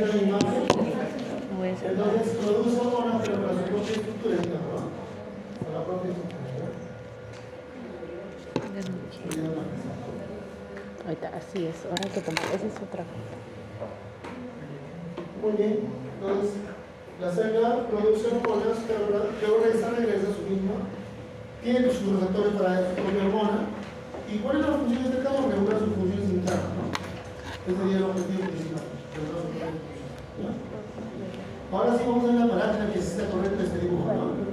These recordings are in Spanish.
es la imagen. Entonces produce hormonas, pero para su propia estructura, digamos, ¿no? Para la propia estructura. Ahorita, así es, ahora hay que tomar, esa es otra. Muy bien, entonces la célula produce hormonas, pero luego esta regresa a su misma, tiene sus receptores para su propia hormona. ¿Y cuál es la función de este caso? Regular sus funciones internas, ¿no? Ese sería el objetivo principal. ¿Ya? Ahora sí vamos a ver la parábola que es esta correcta este dibujo, ¿no?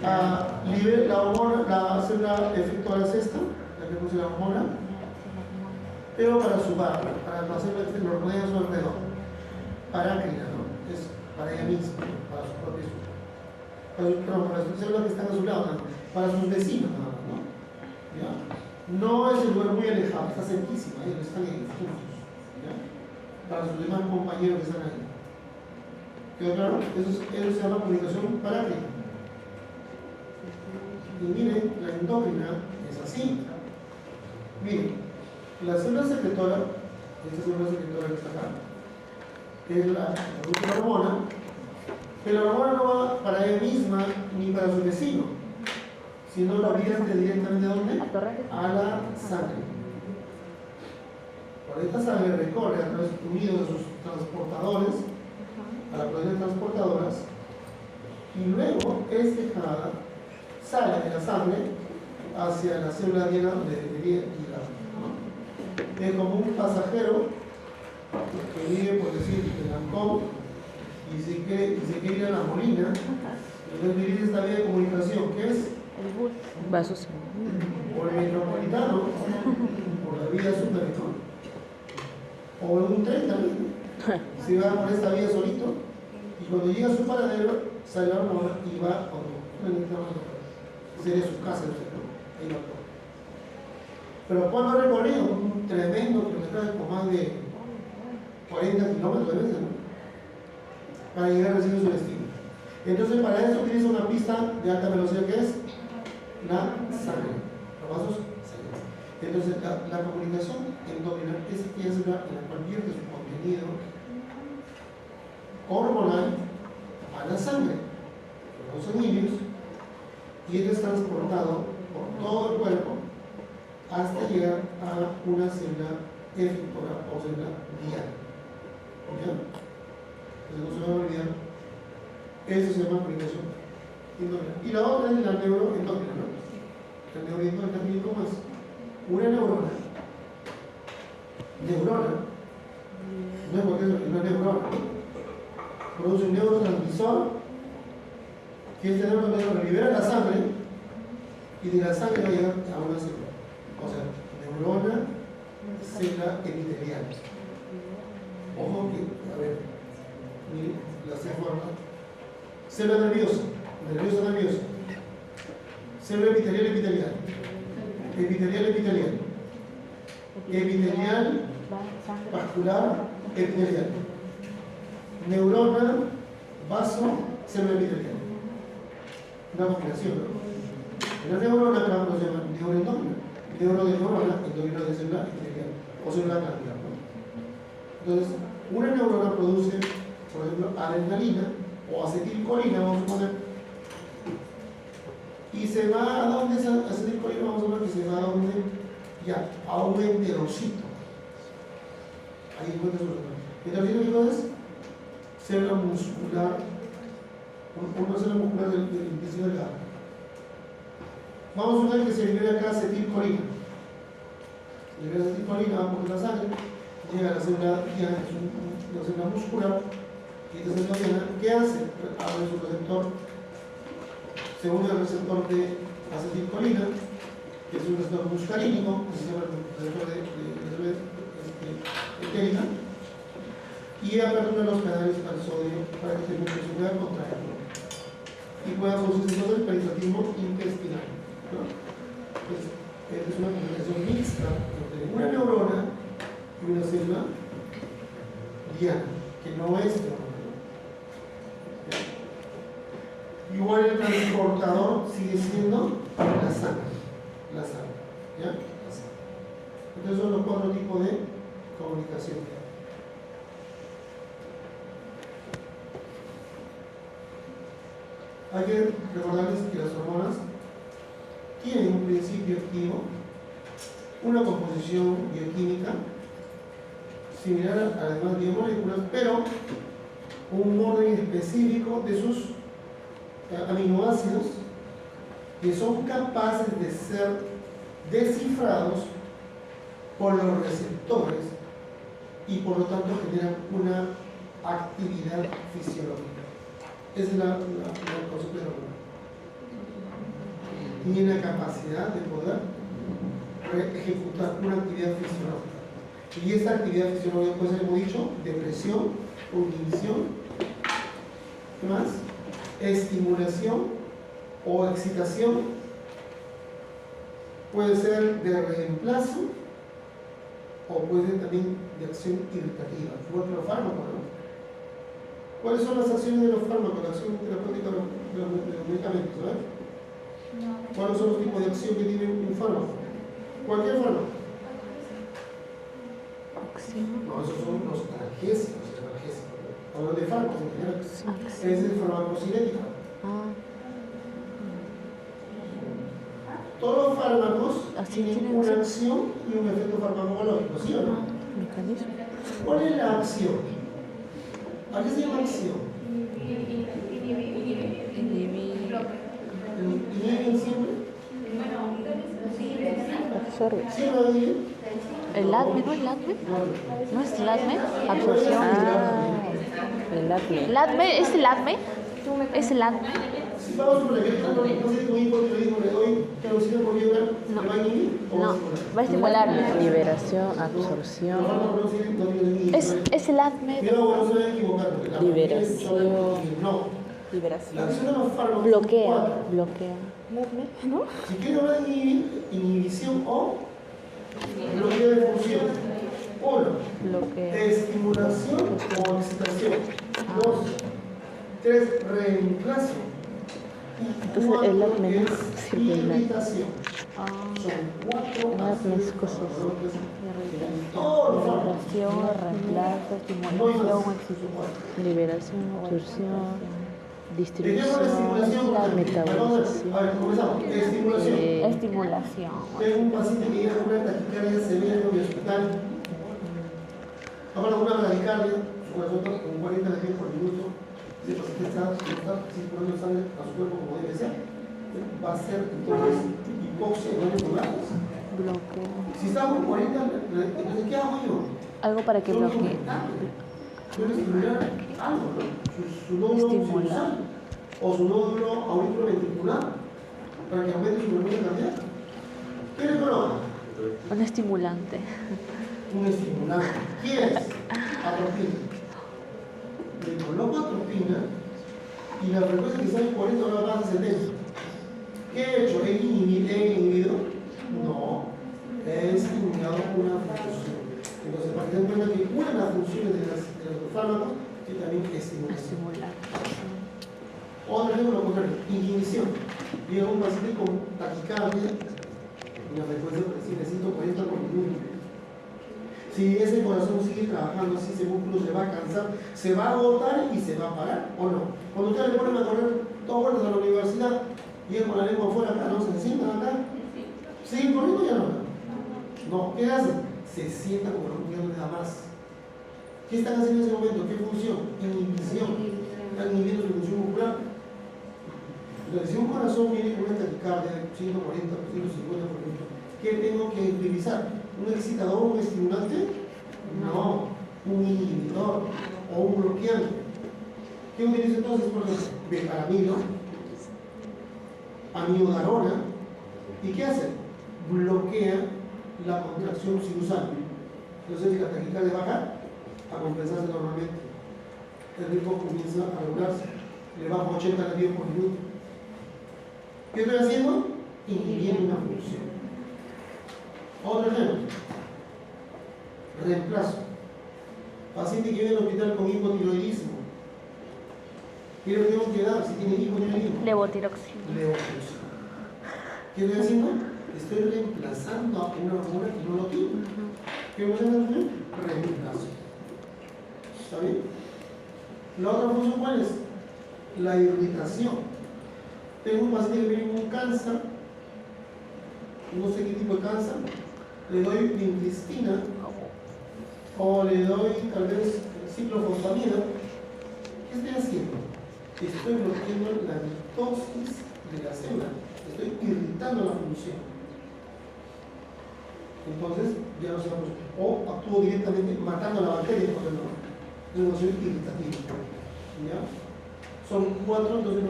La hormona, la célula efectual es esta, la que produce la hormona, pero para su par, para la célula que lo rodea a su alrededor. Parácrina, ¿no? Es para ella misma, para su propia estructura. Para sus células que están a su lado, ¿no? Para sus vecinos, ¿no? ¿Ya? No es el lugar muy alejado, está cerquísima, ellos están ahí, juntos, ¿ya? Para sus demás compañeros que están ahí. ¿Quedó claro? Eso se llama comunicación parácrina. Y miren, la endócrina es así. Miren, la célula secretora, esta célula secretora que está acá, es la hormona, pero la hormona no va para ella misma ni para su vecino, sino la vierte directamente ¿a dónde? A la sangre. Por esta sangre recorre a través unido de sus transportadores, a la proteína transportadoras, y luego es dejada, sale de la sangre hacia la célula diana donde debería llegar, ¿no? Es como un pasajero que vive, por decir, en Ancón y se quiere ir a La Molina. Entonces vivir esta vía de comunicación, ¿qué es? El bus. Vasos. Por el metropolitano, por la vía subterránea, o en un tren también. Se va por esta vía solito y cuando llega a su paradero sale la hormona y va sería su casa, ¿no? Ahí va todo. Pero cuando ha recorrido un tremendo kilometraje por más de 40 kilómetros de veces, ¿no? Para llegar recién a su destino. Entonces para eso utiliza una pista de alta velocidad que es la sangre, los vasos sanguíneos. Entonces la comunicación endócrina es aquella célula en la cual pierde su contenido hormonal a la sangre, los sanguíneos, y es transportado por todo el cuerpo hasta llegar a una célula efectora o célula diana. ¿Ya? Entonces no se van a olvidar, eso se llama comunicación endócrina. Y la otra es la neuroendócrina, ¿no? La neuroendócrina también, ¿cómo es? Una neurona, no es porque es una neurona, produce un neurotransmisor, que este neurotransmisor libera la sangre y de la sangre va a llegar a una célula. O sea, neurona, célula epitelial. Ojo que, a ver, miren, la forma. Célula nerviosa, célula epitelial, epitelial, vascular, epitelial, neurona, vaso, célula epitelial. Una combinación, ¿no? La neurona, claro, se llama neuroendócrina, neuro de neurona, endócrina de célula epitelial o célula glandular, ¿no? Entonces, una neurona produce, por ejemplo, adrenalina o acetilcolina, vamos a poner, y se va a donde esa acetilcolina, vamos a poner que se va a donde, ya, a un enterocito. Ahí encuentra su enterocito. ¿Enterocito qué es? Célula muscular, una célula muscular del intestino delgado. Vamos a suponer que se libera acá acetilcolina. Se libera acetilcolina, va por la sangre, llega a la célula diana, que es una célula muscular, y esta célula diana, ¿qué hace? Abre su receptor, se une al receptor de acetilcolina, que es un receptor muscarínico, que se llama el receptor de etérica, y apertura los canales al sodio para que este músculo se pueda contraer, ¿no? Y pueda producirse todo el peritonitismo intestinal, ¿no? Entonces, es una comunicación mixta entre una neurona y una célula diana, que no es neurona. Igual el transportador sigue siendo la sangre, ¿ya? La sangre. Entonces son los 4 tipos de comunicación. Hay que recordarles que las hormonas tienen un principio activo, una composición bioquímica similar a las demás biomoléculas, pero un orden específico de sus aminoácidos que son capaces de ser descifrados por los receptores y por lo tanto generan una actividad fisiológica. Esa es la concepto de la hormona. Tiene la capacidad de poder ejecutar una actividad fisiológica. Y esta actividad fisiológica puede ser, como he dicho, depresión o inhibición. ¿Qué más? Estimulación o excitación. Puede ser de reemplazo o puede ser también de acción irritativa, igual que los fármacos, ¿no? ¿Cuáles son las acciones de los fármacos, la acción terapéutica de los medicamentos? ¿Verdad? ¿Cuáles son los tipos de acción que tiene un fármaco? Cualquier fármaco. No, esos son los analgésicos. Hablando de fármacos en general. Es el farmacocinético. Todos los fármacos tienen una acción y un efecto farmacológico, ¿sí o no? Mecanismo. ¿Cuál es la acción? ¿A qué se llama acción? ¿Inhiben siempre? Absorbe. ¿Sí lo inhiben? ¿El ADME no es el ADME? ¿No es el ADME? Absorción. El ADME. ¿El ADME? ¿Es el ADME? ¿Es el ADME? Si vamos por ejemplo, no sé con hipotiroidismo le doy teosina por vía oral, ¿me va a inhibir o No, va a estimular. Liberación, absorción. Es el ADME. Cuidado, no se debe equivocar. Liberación. No. Liberación. La acción de los fármacos. Bloquea. Bloquea. ¿No? Si quiero hablar de inhibición o bloqueo de función. 1. Bloquea. Estimulación o excitación. 2. 3. Reemplazo. Entonces el ADME no sirve nada. Irritación. Son 4 ADME cosas. Liberación, reemplazo, estimulación, liberación, absorción, distribución, la metabolización. A ver, comenzamos. Estimulación. Estimulación. Tengo un paciente que llega con una taquicardia severa en mi hospital. Ahora una taquicardia, su corazón está con 40 latidos por minuto. Si el paciente está circulando sangre a su cuerpo como debe ser, va a ser entonces hipoxia en varios lugares. Bloqueo. Si está con 40, entonces ¿qué hago yo? Algo para que bloquee. Yo le estimular algo, ¿no? Su nódulo sinusal o su nódulo auriculoventricular para que aumente su frecuencia cardíaca. ¿Qué le coloca? Un estimulante. Un estimulante. ¿Quién es? Atropina. Le coloco atropina y la frecuencia que sale 40 ahora pasa a 70. ¿Qué he hecho? ¿He inhibido? No. He estimulado una función. Entonces, para que den cuenta que una de las funciones de los fármacos que también estimular. Otro ejemplo, lo contrario, inhibición. Llega un paciente con taquicardia, una frecuencia por decir de 140 por minuto. Si ese corazón sigue trabajando así, ese músculo se va a cansar, se va a agotar y se va a parar, ¿o no? Cuando ustedes le ponen a correr todas vueltas a la universidad, llegan con la lengua afuera acá, ¿no? Se sientan acá, siguen corriendo y ya no. No, ¿qué hacen? Se sientan como que no les da más. ¿Qué están haciendo en ese momento? ¿Qué función? Inhibición. Están inhibiendo su función muscular. Entonces, si un corazón viene con una taquicardia de 140, 150 por minuto, ¿qué tengo que utilizar? ¿Un excitador, un estimulante? No, un inhibidor o un bloqueante. ¿Qué utilizo entonces? Por ejemplo, becaramilo, amiodarona. ¿Y qué hace? Bloquea la contracción sinusal. Entonces la taquicardia baja a compensarse normalmente. El ritmo comienza a regularse. Le bajo 80 latidos por minuto. ¿Qué estoy haciendo? Inhibiendo una función. Otro ejemplo. Reemplazo. Paciente que viene al hospital con hipotiroidismo. ¿Qué le tengo que dar si tiene hipotiroidismo? Levotiroxina. Levotiroxina. ¿Qué estoy haciendo? Estoy reemplazando a una hormona que no lo tiene. ¿Qué voy a hacer? Reemplazo. ¿Está bien? La otra función, ¿cuál es? La irritación. Tengo un paciente que viene con cáncer, no sé qué tipo de cáncer, le doy vincristina o le doy tal vez ciclofosfamida. ¿Qué estoy haciendo? Estoy bloqueando la mitosis de la célula, estoy irritando la función. Entonces, ya no se va a producir. O actúo directamente matando a la bacteria, por ejemplo. Es una función irritativa. ¿Ya? Son 4 entonces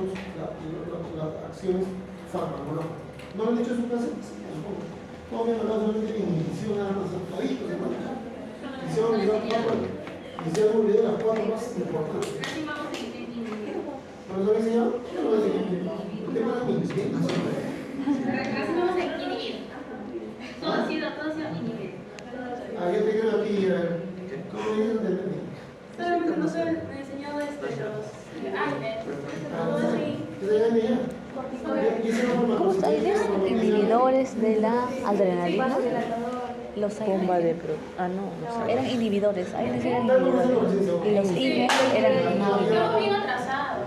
las acciones farmacológicas. ¿No lo han hecho en su clase? Sí, tampoco. No me han hablado solamente de inhibición, nada más. Toditos, hermano. Y se han olvidado las 4 más importantes. ¿Profesor enseñado? ¿Qué no lo he enseñado? ¿Qué más a mí? Casi vamos a inhibir. Todo ha sido inhibir. Yo te creo aquí, ¿cómo me dicen? Depende. Solamente nos han enseñado esto, los ¿Cómo está Inés? Inhibidores de la adrenalina. Los Bomba de AINES pro. Ah, no, no sé. eran inhibidores. AINES eran inhibidores. Y los INES eran Estamos inhibidores. bien atrasados.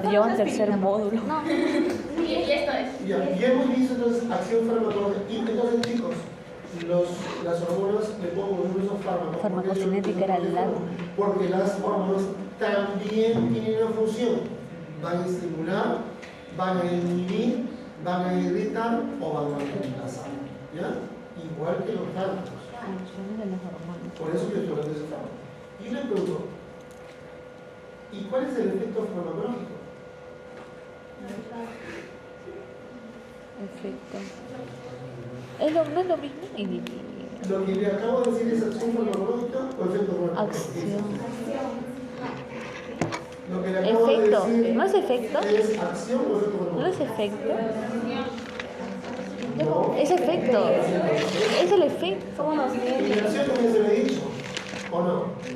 Llevan tercer módulo. No. Y esto es. Ya, y hemos visto entonces acción farmacológica. Y entonces, chicos, las hormonas le pongo un uso fármaco. Farmacocinética era el lado. Porque las hormonas también tienen una función. Van a estimular, van a inhibir, van a irritar o van a reemplazar. ¿Ya? Igual que los fármacos. Funciones de las hormonas. Por eso yo estoy hablando de ese fármaco. Y le pregunto, ¿y cuál es el efecto farmacológico? Efecto. No es lo mismo inhibir. Lo que le acabo de decir es acción farmacológica o efecto farmacológico. Acción. Lo que le acabo de Efecto. decir ¿No es efecto? ¿Es acción o efecto farmacológico? ¿No es efecto? No. Es efecto. Es el efecto. Y la acción también se me ha dicho, ¿o no? ¿Qué?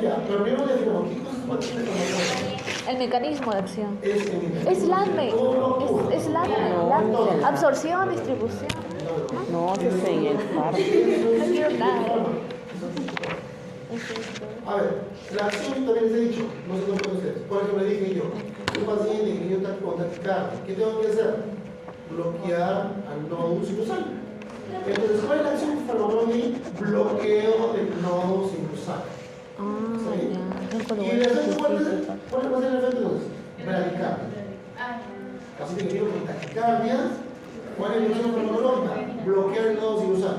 Ya, pero primero le digo, ¿qué cosa es acción farmacológica? El mecanismo de acción. Es LADME. Es LADME. Absorción, distribución. No, ese es en el parto. No quiero nada. A ver, la acción también les he dicho, no sé cómo ustedes. Por ejemplo, le dije yo, un paciente que yo con taquicardia, ¿qué tengo que hacer? Bloquear al nodo sinusal. Entonces, ¿cuál es la acción farmacológica? Bloqueo del nodo sinusal. ¿Y el efecto cuál va a ser el efecto entonces? Bradicardia. Paciente que viene con taquicardia, ¿cuál es la acción farmacológica? Bloquear el nodo sinusal.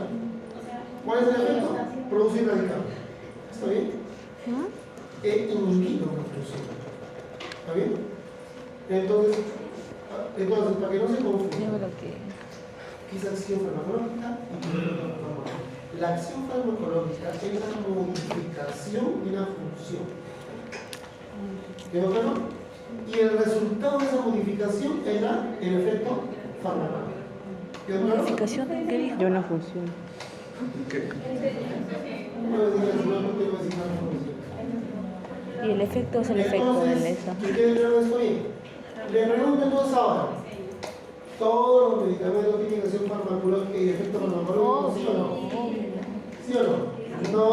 ¿Cuál es el efecto? Producir bradicardia. ¿Está bien? He inhibido la función. ¿Está bien? Entonces, para que no se confunda, ¿qué es acción farmacológica y qué es efecto farmacológico? La acción farmacológica es la modificación de una función. ¿Quedó claro? Y el resultado de esa modificación era el efecto farmacológico. ¿Quedó claro? ¿Modificación de qué dijo? De una función. Y el efecto es el efecto del eso. ¿Y qué claro esto bien? Le pregunto entonces ahora, ¿todos los medicamentos tienen acción farmacológica y efecto farmacológico? ¿Sí o no? ¿Sí o no? No.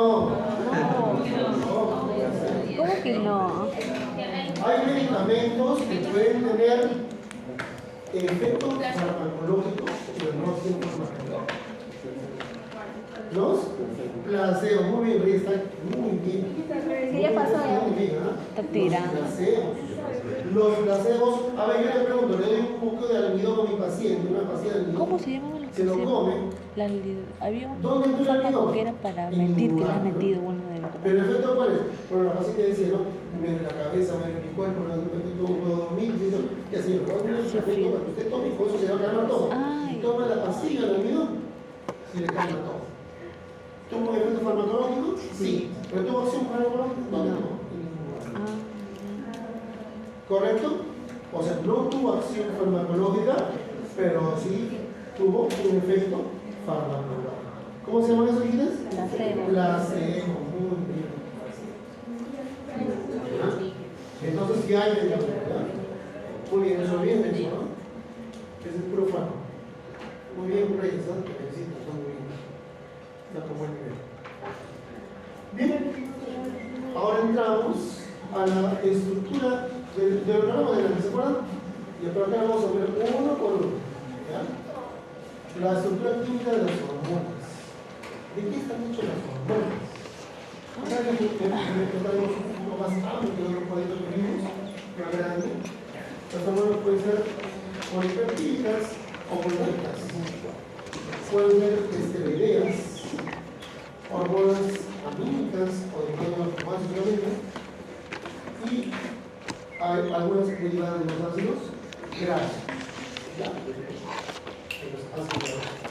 ¿Cómo que no? Hay medicamentos que pueden tener efecto farmacológico, pero no acción farmacológica. Los placebos, muy bien, está muy bien. Sí, ya pasó, ya. Muy bien, ¿ah? Está tirando. Los placebos, a ver, yo le pregunto, le doy un poco de almidón a mi paciente, una paciente de almidón. ¿Cómo se llamaban los Se lo come. Había ¿Dónde un tú la fármaco almidón? que era para En mentir, que ningún le has lado. metido uno de los. Pero el efecto cuál es? Bueno, la paciente decía, ¿no? Me duele la cabeza, me duele mi cuerpo, no puedo dormir, y eso, y así, lo cual no es un efecto para que usted tome, y con eso se va a calmar todo. Ay. Y toma la pastilla del almidón, y le calma todo. ¿Tuvo un efecto farmacológico? Sí. ¿Pero tuvo acción farmacológica? No, en ningún lado. ¿Correcto? O sea, no tuvo acción farmacológica, pero sí tuvo un efecto farmacológico. ¿Cómo se llaman esos líquidos? Placebo. Placebo, muy bien. ¿Ah? Entonces ya hay medicamento, ¿verdad? Muy bien, eso bien hecho, ¿no? Ese es puro fármaco. Muy bien, Reyes, ¿no? Te felicito, está muy bien. Está con buen nivel. Bien, ahora entramos a la estructura del programa de la que se acuerdan. Y por acá vamos a ver uno por uno. ¿Ya? La estructura química de las hormonas. ¿De qué están hechas las hormonas? Acá le traemos un poco más amplio que otro cuadrito que vimos, más grande. Las hormonas pueden ser polipeptídicas o protectas. Pueden ser esteroideas, hormonas amínicas o de más y hay algunas derivadas de los ácidos grasos. ¿Ya? De los ácidos grasos.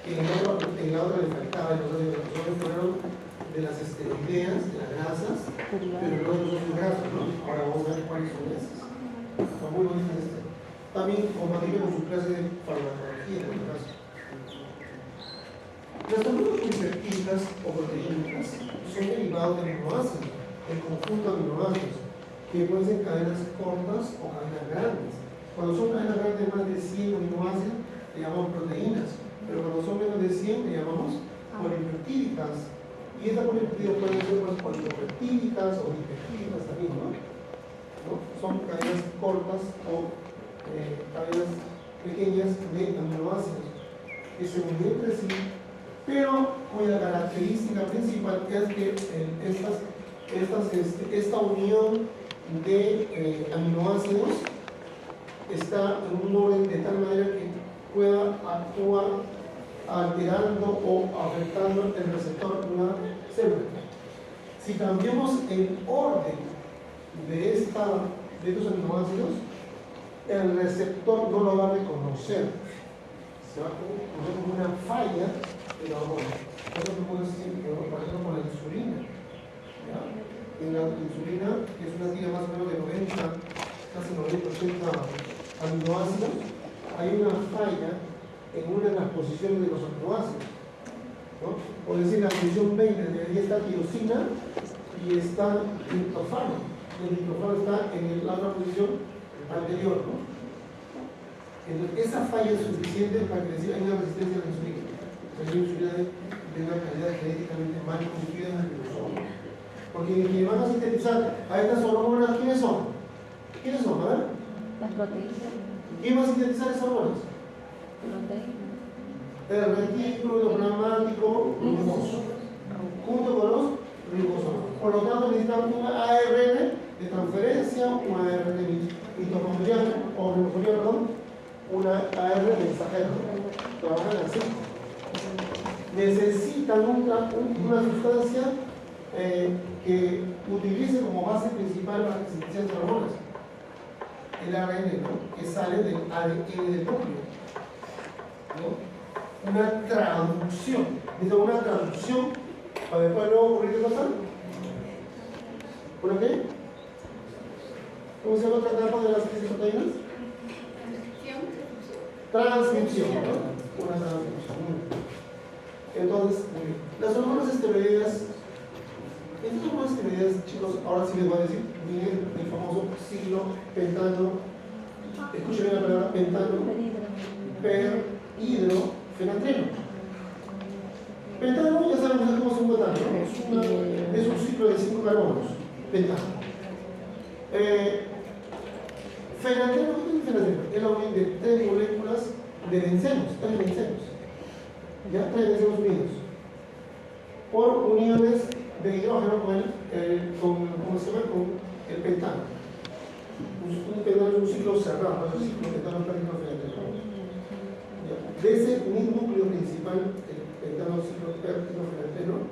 En la otra le faltaba los ácidos grasos fueron de las esteroideas, de las grasas, pero los otros son grasos, ¿no? Ahora vamos a ver cuáles son esas. Son muy bonitas estas. También compatible con su clase de farmacología en el caso. Las hormonas polipeptídicas o proteínicas son derivados de aminoácidos, el conjunto de aminoácidos, que pueden ser cadenas cortas o cadenas grandes. Cuando son cadenas grandes de más de 100 aminoácidos, le llamamos proteínas, pero cuando son menos de 100, le llamamos polipeptídicas. Y estas polipeptídicas pueden ser polipeptídicas o dipeptídicas también, ¿no? Son cadenas cortas o cadenas pequeñas de aminoácidos que se unen entre sí, pero cuya característica principal es que esta unión de aminoácidos está en un orden de tal manera que pueda actuar alterando o afectando el receptor de una célula. Si cambiamos el orden de estos aminoácidos, el receptor no lo va a reconocer. Se va a conocer como una falla de la hormona. Eso se puede decir, por ejemplo, con la insulina. ¿Ya? En la insulina, que es una tira más o menos de 90, casi 90-80 aminoácidos, hay una falla en una de las posiciones de los aminoácidos. ¿No? Por decir, la posición 20 debería estar tirosina y está triptofano. El triptofano está en la otra posición anterior, ¿no? Entonces, esa falla es suficiente para que hay una resistencia a la insulina. La insulina de una calidad genéticamente mal constituida en el cromosoma. Porque quienes van a sintetizar a estas hormonas, ¿quiénes son? ¿Quiénes son? A ver. Las proteínas. ¿Quién va a sintetizar esas hormonas? Proteínas. El retículo endoplasmático glucoso, junto con los glucosomas. Por lo tanto, necesitamos un ARN de transferencia, un ARN mitocondrial, o mitocondrial, perdón, una ARN mensajero. Trabajan así. Necesitan una sustancia que utilice como base principal para la sintetizar de hormonas. El ARN, ¿no? Que sale del ADN del núcleo. ¿No? Una traducción. Necesita una traducción para después luego ocurrir qué cosa. ¿Por qué? ¿Cómo se llama otra etapa de las proteínas? Transcripción, ¿no? Una transcripción. Entonces, las hormonas esteroideas, estas hormonas esteroideas, chicos, ahora sí les voy a decir, miren el famoso ciclopentano, escuchen la palabra pentano, perhidrofenatreno. Pentano, ya sabemos cómo es un metano, ¿no? Es un ciclo de 5 carbonos, pentano. Fenatreno, ¿qué es fenatreno? Es la unión de 3 moléculas de bencenos, 3 bencenos. ¿Ya? 3 bencenos unidos. Por uniones de hidrógeno con el pentano. Un pentano es un ciclo cerrado, es un ciclo pentano perhidrofenatreno. De ese núcleo principal, el pentano ciclo perhidrofenatreno,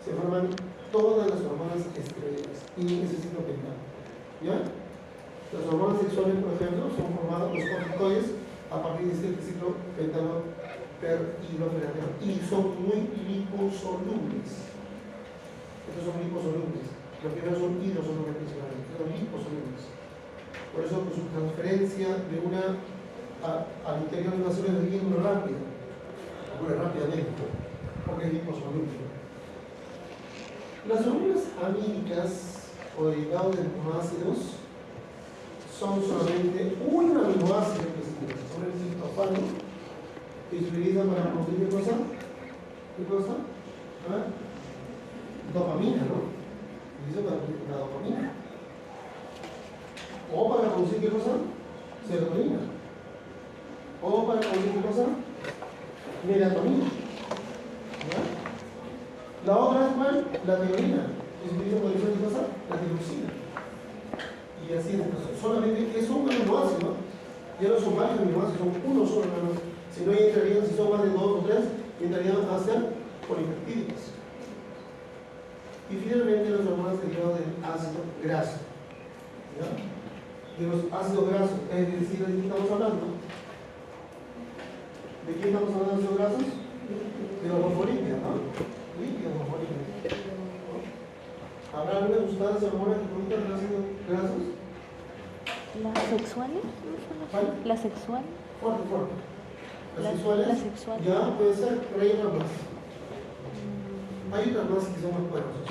se forman todas las hormonas esteroideas y ese ciclo pentano. ¿Ya? Las hormonas sexuales, por ejemplo, son formadas los corticoides a partir de este ciclo pentano perhidrofenatreno y son muy liposolubles. Estos son liposolubles. Los primeros son hidrosolubles principalmente, son liposolubles. Por eso su transferencia de una al interior de una célula es muy rápida. Ocurre rápidamente, porque es liposoluble. Las hormonas amínicas o derivados de aminoácidos son solamente un aminoácido que se utiliza, el triptofano, que se utiliza para producir ¿qué cosa? ¿Qué cosa? ¿Ah? Dopamina, ¿no? Se utiliza para producir la dopamina. O para producir ¿qué cosa? serotonina. O para cualquier cosa, melatonina. ¿Ya? La otra es cuál? La tiroidina. Es utiliza cualquier cosa, la tiroxina. Y así es. Entonces, solamente es un aminoácido, ¿no? Ya no son varios aminoácidos, son uno solo nada más. Si no entrarían, si son más de 2 o 3, entrarían a ser polipeptídicos. Y finalmente las hormonas derivadas del ácido graso. ¿Ya? De los ácidos grasos, es decir, ¿de qué estamos hablando? ¿De qué estamos hablando de ácidos grasos? De los fosfolípidos, ¿no? Lípidos fosfolípidos. ¿Habrá alguna sustancia hormona que produzca los ácidos grasos? ¿Las sexuales? ¿Cuál? ¿Las sexuales? Fuerte, fuerte. Las Las sexuales, sexuales. ya puede ser, pero hay otras más. Hay otras más que son más poderosas.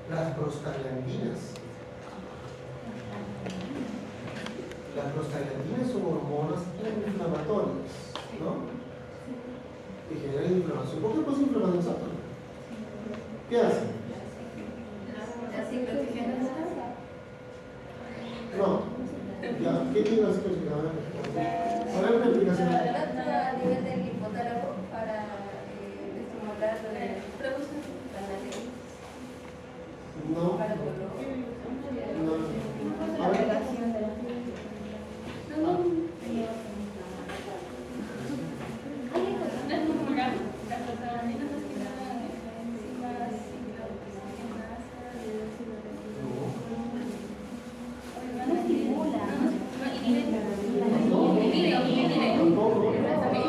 Las prostaglandinas. Las prostaglandinas son hormonas inflamatorias, ¿no? Que generan inflamación. ¿Por qué produce inflamación, Sato? ¿Qué hacen? No. Ya, ¿qué tiene la ciclosigana? A ver, una explicación. A nivel del hipotálamo para estimular No. para el dolor. No. A ver.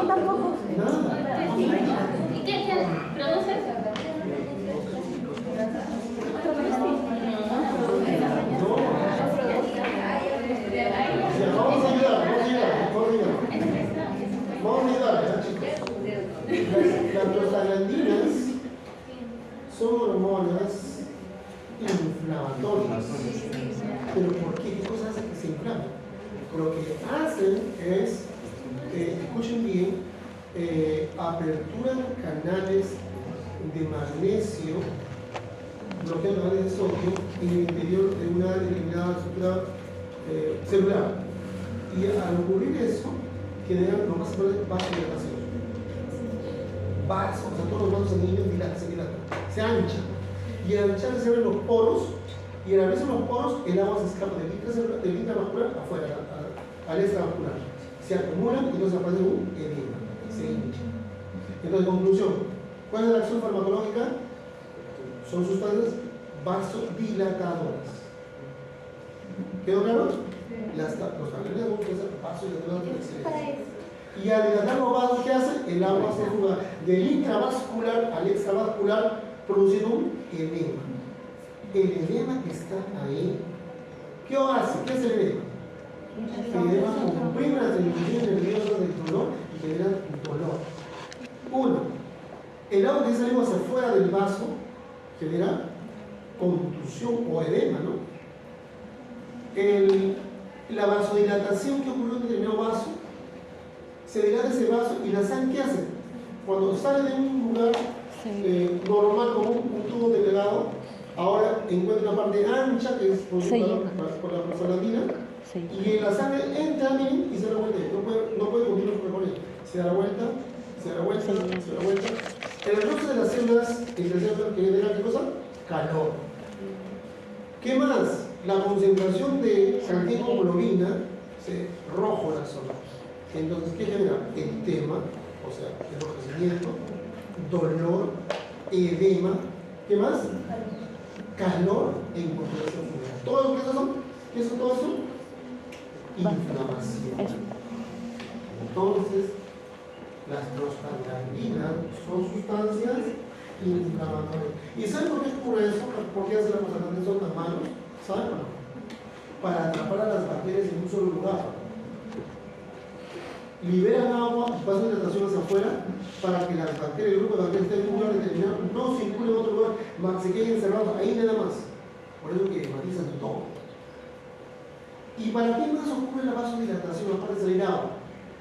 Tampoco. Nada. ¿Y qué produce? Vamos a ayudar, ¿ya, chicos? Las prostaglandinas son hormonas inflamatorias. ¿Pero por qué? ¿Qué cosa hace que se inflamen? Lo que hacen es, escuchen bien, apertura de canales de magnesio, bloquean canales de sodio en el interior de una determinada estructura celular. Y al ocurrir eso, generan lo más importante, vasodilatación. Vasos, o sea, todos los vasos sanguíneos se dilatan, se anchan. Y al ancharse se abren los poros, y al abrirse los poros, el agua se escapa del intravascular afuera, al extravascular. Se acumulan y entonces aparece un edema, se hincha. Entonces, conclusión, ¿cuál es la acción farmacológica? Son sustancias vasodilatadoras. ¿Quedó claro? Los prostaglandinas son vasodilatadoras. Y al dilatar los vasos, ¿qué hace? El agua se fuga del intravascular al extravascular, produciendo un edema. El edema que está ahí, ¿qué hace? ¿Qué es el edema? El edema comprime las terminaciones nerviosas del dolor y genera dolor. Uno, el agua que sale hacia afuera del vaso genera contusión o edema, ¿no? La vasodilatación que ocurrió en determinado vaso, se dilata ese vaso y la sangre, ¿qué hace? Cuando sale de un lugar normal como un tubo delgado, ahora encuentra una parte ancha que es por la prostaglandina, y la sangre entra bien y se da vuelta, no puede continuar su recorrido, se da la vuelta, se da la vuelta, se da la vuelta. El resto de las células intracélulas que generan, ¿qué cosa? Calor. ¿Qué más? La concentración de antihemoglobina, rojo la zona. Entonces, ¿qué genera? Edema, o sea, enrojecimiento, dolor, edema, ¿qué más? Calor e incontinencia funcional. ¿Todo lo que eso son? ¿Qué es todo eso? Inflamación. Entonces, las prostaglandinas son sustancias inflamatorias. ¿Y saben por qué ocurre eso? ¿Por qué hacen las prostaglandinas son tan malos? ¿Saben o no? Para atrapar a las bacterias en un solo lugar. Liberan agua y pasan hidratación hacia afuera para que las bacterias, el grupo de bacterias estén en un lugar determinado, no circulen en otro lugar, se queden encerrados ahí nada más. Por eso que matizan todo. ¿Y para qué más ocurre la vasodilatación aparte de salir agua?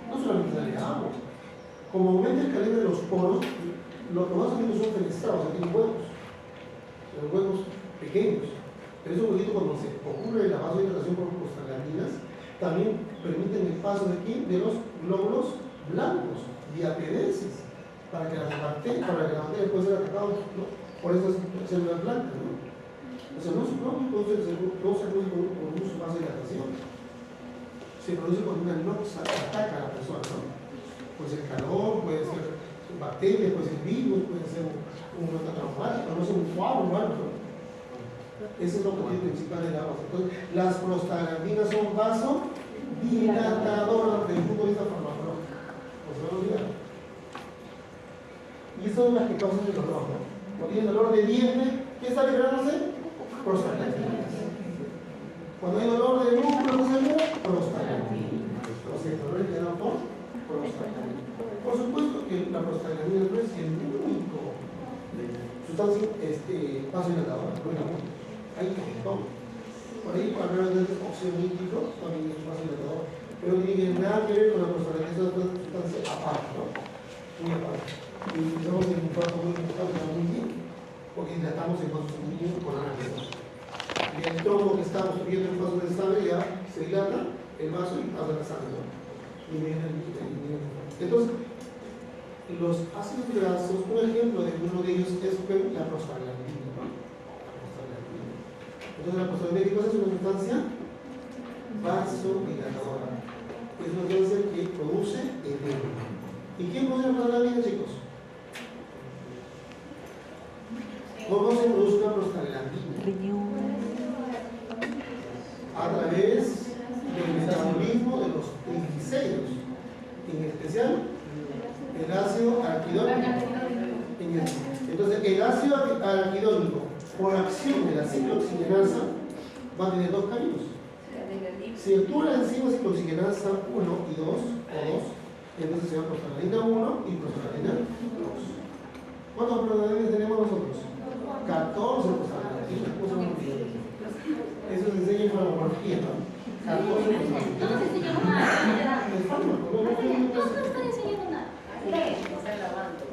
No solamente salir agua. Como aumenta el calibre de los poros, los vasos son fenestrados, o sea, tienen huecos. Son huecos pequeños. Pero esos huequitos cuando se ocurre la vasodilatación por prostaglandinas, también permiten el paso de aquí de los glóbulos blancos, diapedesis, para que las bacterias puedan ser atacadas, ¿no? Por esas células blancas, ¿no? O sea, no se produce con un vasodilatación, se produce cuando una noxa ataca a la persona, ¿no? Puede ser calor, puede ser bacterias, puede ser virus, puede ser un nota traumática, no sé, un cuadro o algo, ¿no? Ese es el objetivo principal de la base. Entonces, las prostaglandinas son vasodilatadoras desde el punto de vista farmacológico. No se van a olvidar. Y son las que causan el dolor, ¿no? Cuando tiene dolor de diente, ¿qué está liberándose? Prostaglandinas. Cuando hay dolor de músculo, ¿qué se libera? Prostaglandinas. O sea, el dolor es generado por prostaglandinas. Por supuesto que la prostaglandina no es el único sustancia vasodilatadora, no es la única. Hay un montón. Por ahí, para hablar del óxido nítrico, también es vasodilatador. Pero no tiene nada que ver con la prostaglandina, es una sustancia aparte, ¿no? Muy aparte. Y utilizamos en un cuarto muy importante también, porque dilatamos el vaso sanguíneo con análisis. Y el trombo que está obstruyendo el vaso de sangre ya se dilata el vaso y pasa la sangre, ¿no? Y viene el líquido. Entonces, los ácidos grasos, un ejemplo de uno de ellos es la prostaglandina. Entonces, la prostaglandina es una sustancia vasodilatadora. Es una sustancia que produce edema. ¿Y quién produce la prostaglandina, chicos? ¿Cómo se produce una prostaglandina? A través del metabolismo de los triglicéridos, en especial el ácido araquidónico. Entonces, el ácido araquidónico, por acción de la ciclooxigenasa, va a tener dos caminos. Si actúa la enzima ciclooxigenasa 1 y 2, entonces se llama prostaglandina 1 y prostaglandina 2. ¿Cuántas prostaglandinas tenemos nosotros? 14 prostaglandinas. Eso se enseña en farmacología, ¿no? 14 prostaglandinas. No nos enseñamos nada. El fármaco, no No están enseñando nada.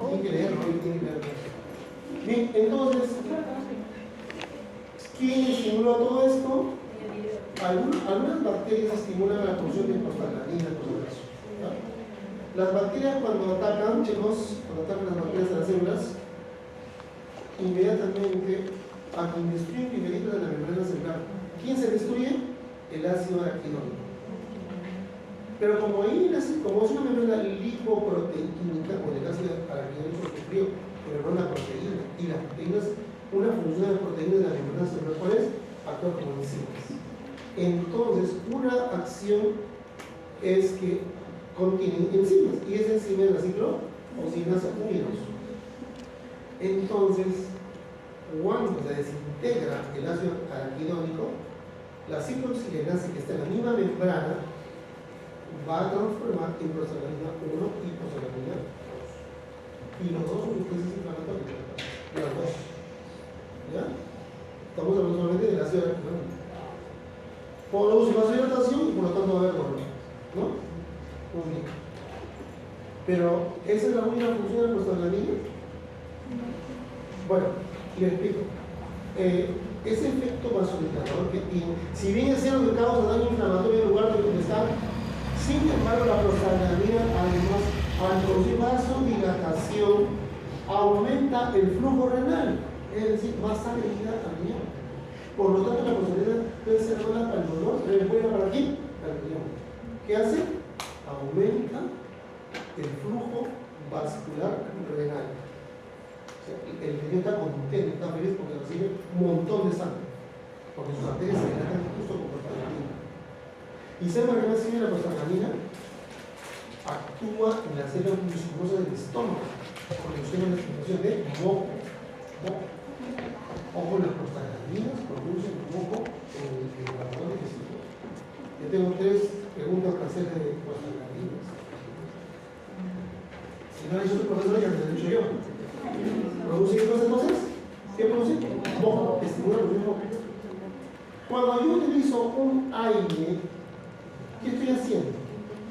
tiene que leerlo, tiene que leerlo. Bien, entonces, ¿quién estimula todo esto? Algunas bacterias estimulan la producción de prostaglandinas, por eso. Las bacterias cuando atacan, chicos, cuando atacan las bacterias a las células, inmediatamente a quien destruyen primeritos de la membrana celular. ¿Quién se destruye? El ácido araquidónico. Pero como ahí, como es una membrana lipoproteínica, con el ácido araquidónico es frío, pero no la proteína. Y las proteínas, una función de las proteínas de la membrana celular, ¿cuál es? Actuar como enzimas. Entonces, una acción es que contienen enzimas, y esa enzima es la ciclooxigenasa 1 y 2. Entonces, cuando se desintegra el ácido araquidónico, la ciclooxigenasa que está en la misma membrana va a transformar en prostaglandina 1 y prostaglandina 2. Y los dos son sustancias inflamatorias. Las dos. ¿Ya? Estamos hablando solamente del ácido araquidónico. Produce vasodilatación y por lo tanto va a haber dolor, ¿no? Muy bien. Pero, ¿esa es la única función de la prostaglandina? Bueno, le explico. Ese efecto vasodilatador que tiene, si bien es cierto que causa daño inflamatorio en lugar de donde está, sin embargo la prostaglandina además al producir vasodilatación aumenta el flujo renal, es decir, más sangre llega al riñón. Por lo tanto, la prostaglandina puede ser buena para el dolor, pero es buena para quién? Para el riñón. ¿Qué hace? Aumenta el flujo vascular renal. O sea, el riñón está contento, está feliz porque recibe un montón de sangre, porque sus arterias se dilatan justo con prostaglandina. ¿Y saben para qué más sirve la prostaglandina? Actúa en las células mucosas del estómago, produciendo la estimulación de moco. Ojo, las prostaglandinas producen moco en el ratón digestivo. Yo tengo 3 preguntas para hacerle de prostaglandinas. Si no ha dicho su profesor, ya les he dicho yo. ¿Produce qué cosa entonces? ¿Qué produce? Moco, estimula el moco. Cuando yo utilizo un aire, ¿qué estoy haciendo?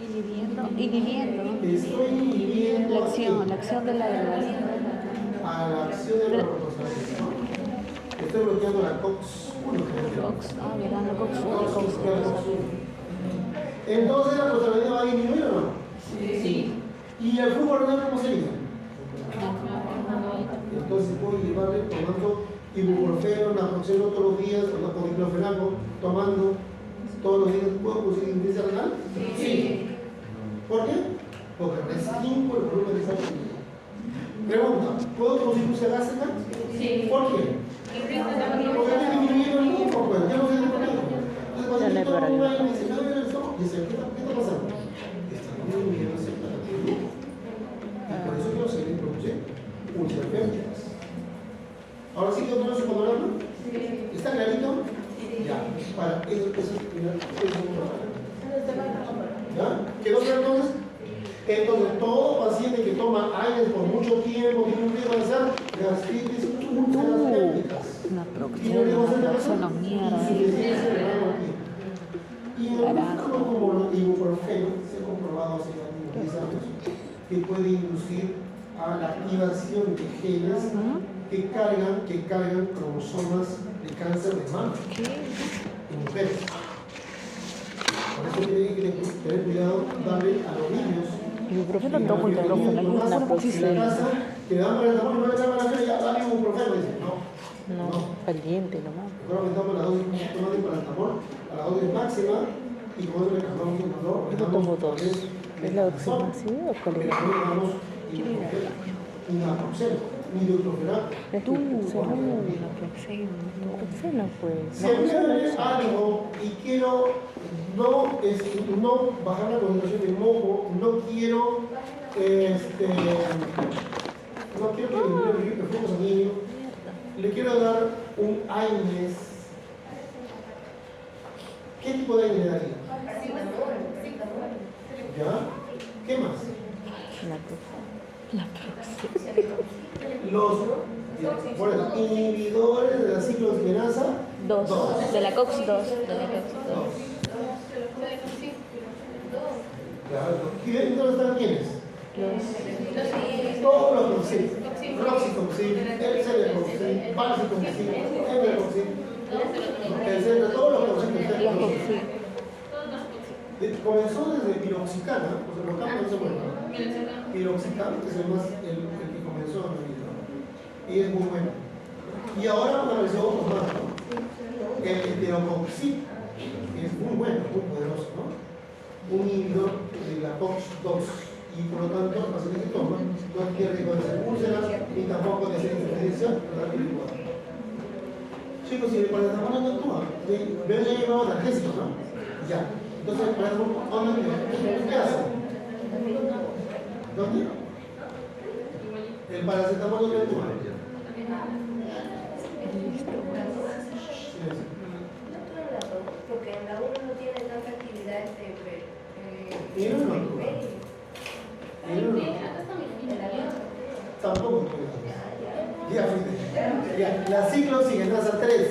Inhibiendo. Estoy inhibiendo la acción de la a la acción de la prostaglandina. Estoy bloqueando la COX-1. Cox. Ah, ¿verdad? La Cox. Entonces la prostaglandina va a disminuir o no? Sí. ¿Y el flujo renal cómo sería? Entonces puedo llevarle tomando ibuprofeno, naproxeno todos los días, o diclofenaco, tomando todos los días. ¿Puedo producir insuficiencia renal? Sí. ¿Por qué? Porque restringo el volumen de sangre. Pregunta, ¿puedo producir glucosa gástrica? Sí. ¿Por qué? Porque estoy disminuyendo el grupo, pues, ya no sé de por qué. Entonces, cuando yo tomo un aire y dice, me duele el estómago, dice, ¿qué está pasando? Está disminuyendo el grupo. Y por eso quiero seguir produciendo úlceras pépticas. Ahora sí que tenemos su panorama. ¿Está clarito? Ya. Para eso es ¿ya? ¿Quedó claro entonces? Entonces, todo paciente que toma aire por mucho tiempo tiene un riesgo de hacer gastritis úlceras pépticas. Naproxeno, mierda. Y el músculo como el ibuprofeno se ha comprobado hace ya 10 años que puede inducir a la activación de genes que cargan cromosomas de cáncer de mama en mujeres. Por eso tienen que tener cuidado, darle a los niños. Ibuprofeno tomo y tomo con la naproxeno. Que le dan para el tapón y no le dan la cara, ya dale ibuprofeno. Dicen, No, caliente nomás. Mejor aumentamos la dosis tomando para el tapón a la dosis máxima y con eso le cambiamos un dolor. Yo tomo dos. ¿Es la oximación o cuál es? Le damos ibuprofeno, ni naproxeno, ni diclofenaco. Es naproxeno, pues. Si a mí me duele algo y quiero no bajar la concentración del moco, no quiero que disminuya el flujo sanguíneo, le quiero dar un AINES. ¿Qué tipo de AINES le daría? ¿Ya? ¿Qué más? Los inhibidores de la ciclooxigenasa. Dos. De la Cox 2. Claro. ¿Y dónde están quiénes? Todos los coxib. Roxitoxib, Elcelecoxib, Valcicoxib, Envercoxib, etcétera. Todos los coxib. Comenzó desde piroxicana, o sea, los campos no se mueven. Piroxicana, que es el que comenzó en la vida, y es muy bueno. Y ahora apareció otro más, ¿no? El heterocoxib, que es muy bueno, muy poderoso, ¿no? Un inhibidor de la COX-2, y por lo tanto, el paciente que toma no tiene riesgo de hacer úlceras, ni tampoco de hacer insuficiencia renal adecuada. Chicos, si el paracetamol no actúa, veo ya llevamos analgésico, ¿no? Ya. Entonces, el paracetamol, ¿qué hace? ¿Dónde? El paracetamol no actúa. Porque en la 1 no tiene tanta actividad Y no actúa. Tampoco ya, la ciclooxigenasa 3.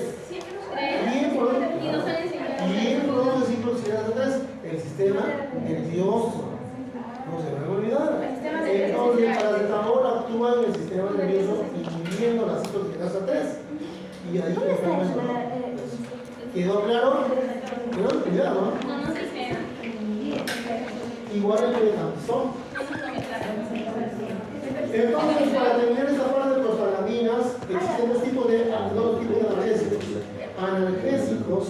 Y el producto de ciclooxigenasa 3, el sistema nervioso. No se me va a olvidar. Entonces, el paracetamol actúa en el sistema nervioso inhibiendo la ciclooxigenasa 3. Y ahí ¿quedó claro? ¿Quedó? Cuidado, ¿no? No sé si igual el prednisone. Entonces, para terminar esta parte de prostaglandinas, existen dos tipos de analgésicos. Analgésicos,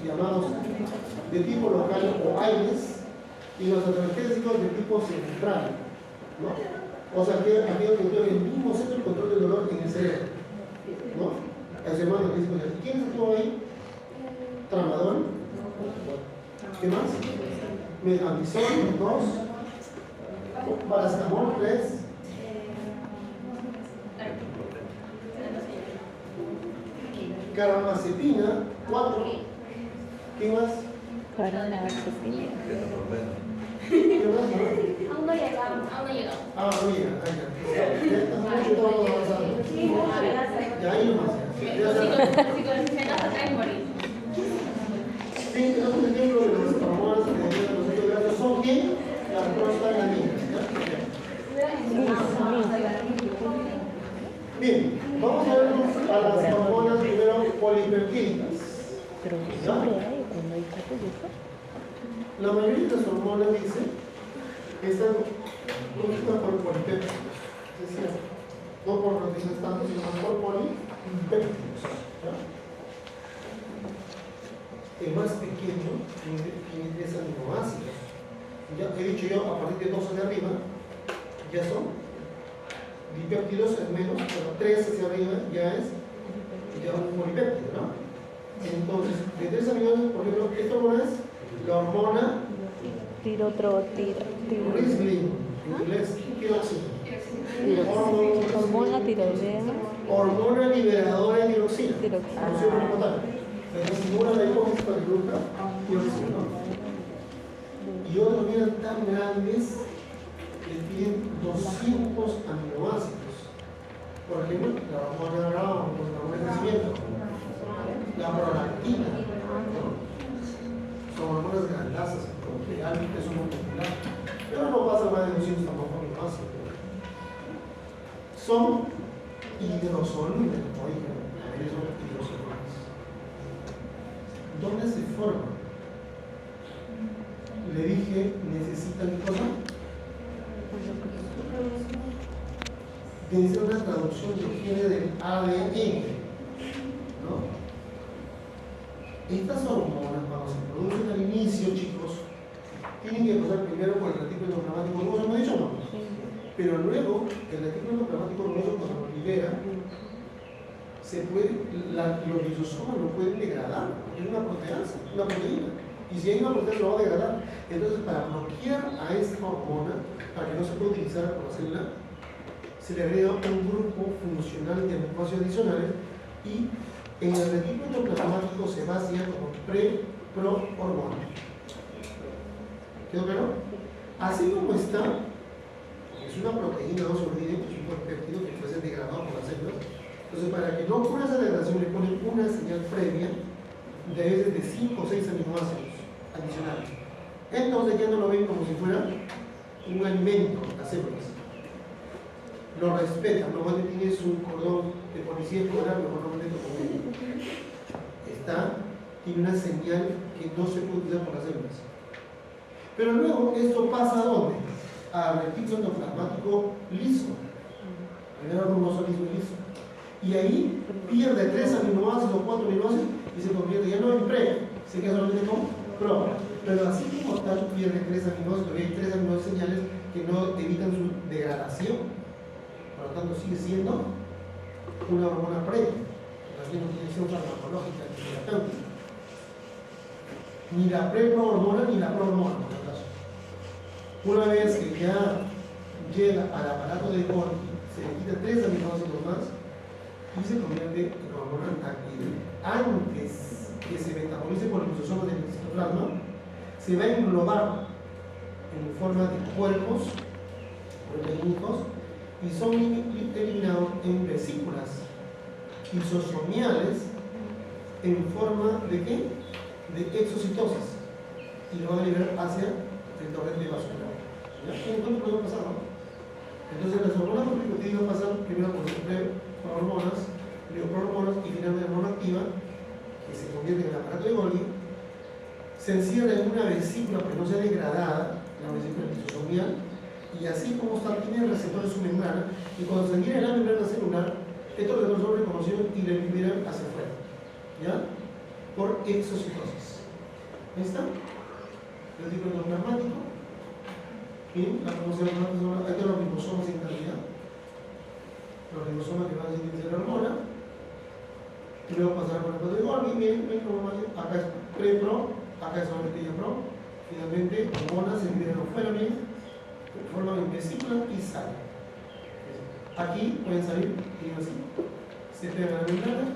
llamados de tipo local o AINES, y los analgésicos de tipo central, ¿no? O sea, aquellos que tienen el mismo centro de control del dolor en el cerebro, ¿no? Se llama analgésico. ¿Y quién estuvo ahí? Tramadol. ¿Qué más? Metamizol, 2. Paracetamol, 3. Carbamazepina, 4. ¿Qué más? Carbamazepina. ¿Qué más? aún no llegamos. Ah, mira, ya está mucho avanzando. Ya ahí nomás. Sí, tenemos un ejemplo de los hormonas de los grasos. Son bien las prostaglandinas. Bien. Vamos a ver a las hormonas primero polipeptídicas. Pero siempre hay, cuando hay casos de eso. La mayoría de las hormonas, dice, están constituidas por polipéptidos. Es decir, no por proteínas tanto, sino más por polipéptidos. ¿Ya? El más pequeño tiene 3 aminoácidos. Ya he dicho yo, a partir de 2 hacia arriba, ya son dipéptidos, es menos, pero 3 hacia arriba ya es un polipéptido, ¿no? Entonces, de 3 aminoácidos, por ejemplo, esta hormona es la hormona Riesling, en inglés, tiroxina. Hormona tiroidea. Hormona liberadora de tiroxina. Tiroxina. Tiroxina como tal. Entonces, ninguna de la hipófisis para tiroxina. Y otros miran tan grandes que tienen 200 aminoácidos. Por ejemplo, la hormona Brown, la hormona de crecimiento, la prolactina, ¿no? Son hormonas grandazas, realmente son muy populares. Pero no pasa más de 200 tampoco aminoácidos. Son hidrosolubles, como dije, la mayoría son hidrosolubles. ¿Dónde se forman? Le dije, necesitan ¿qué cosa? Debe ser una traducción de genes del ADN, ¿no? Estas hormonas, cuando se producen al inicio, chicos, tienen que pasar primero por el retículo endoplasmático rugoso, ¿hemos dicho no? Pero luego, el retículo endoplasmático rugoso, cuando lo libera, los lisosomas lo pueden degradar, es una proteasa, una proteína. Y si hay una proteína, lo va a degradar. Entonces, para bloquear a esta hormona, para que no se pueda utilizar por la célula, se le agrega un grupo funcional de aminoácidos adicionales y en el retículo endoplasmático se vacía como pre-pro-hormona. ¿Quedó claro? Así como está, es una proteína, no se olviden, que es un péptido que puede ser degradado por las células. Entonces, para que no ocurra esa degradación, le ponen una señal previa de veces de 5 o 6 aminoácidos adicionales. Entonces ya no lo ven como si fuera un alimento, las células. Lo respetan, normalmente tiene su cordón de policía escolar, mejor no me meto con él. Tiene una señal que no se puede utilizar por las células. Pero luego esto pasa ¿a dónde? Al retículo endoplasmático liso. Primero rugoso, liso. Y ahí pierde 3 aminoácidos o 4 aminoácidos y se convierte ya no en pre, se queda solamente con pro. Pero así como tal pierde 3 aminoácidos, todavía hay 3 aminoácidos señales que no evitan su degradación. Por lo tanto, sigue siendo una hormona pre, no tiene utilización farmacológica ni terapéutica. Ni la pre-prohormona ni la prohormona, por el caso. Una vez que ya llega al aparato de Golgi, se le quita 3 aminoácidos más y se convierte en hormona activa. Antes que se metabolice por el lisosoma del citoplasma, se va a englobar en forma de cuerpos proteínicos y son eliminados en vesículas lisosomiales en forma de ¿qué? De exocitosis y lo van a liberar hacia el torrente vascular. ¿Ya? ¿Cuánto puede pasar? ¿No? Entonces las hormonas polipeptídicas pasan primero por hormonas, luego prohormonas y finalmente hormona activa que se convierte en el aparato de Golgi, se encierra en una vesícula pero no sea degradada, la vesícula lisosomial, y así como está, tiene receptores en su membrana, y cuando se adhiere a la membrana celular, estos receptores son reconocidos y le liberan hacia afuera, ¿ya? Por exocitosis. ¿Ahí está? El tipo endoplasmático. Y la famosa hormona, hay los ribosomas en realidad. Los ribosomas que van a sintetizar la hormona. Y luego pasar por el aparato de Golgi. Bien, como acá es pre-pro, acá es solamente ya pro. Finalmente, hormonas se liberan afuera, bien, forman en vesícula y salen. Aquí pueden salir, y así, se pegan a la membrana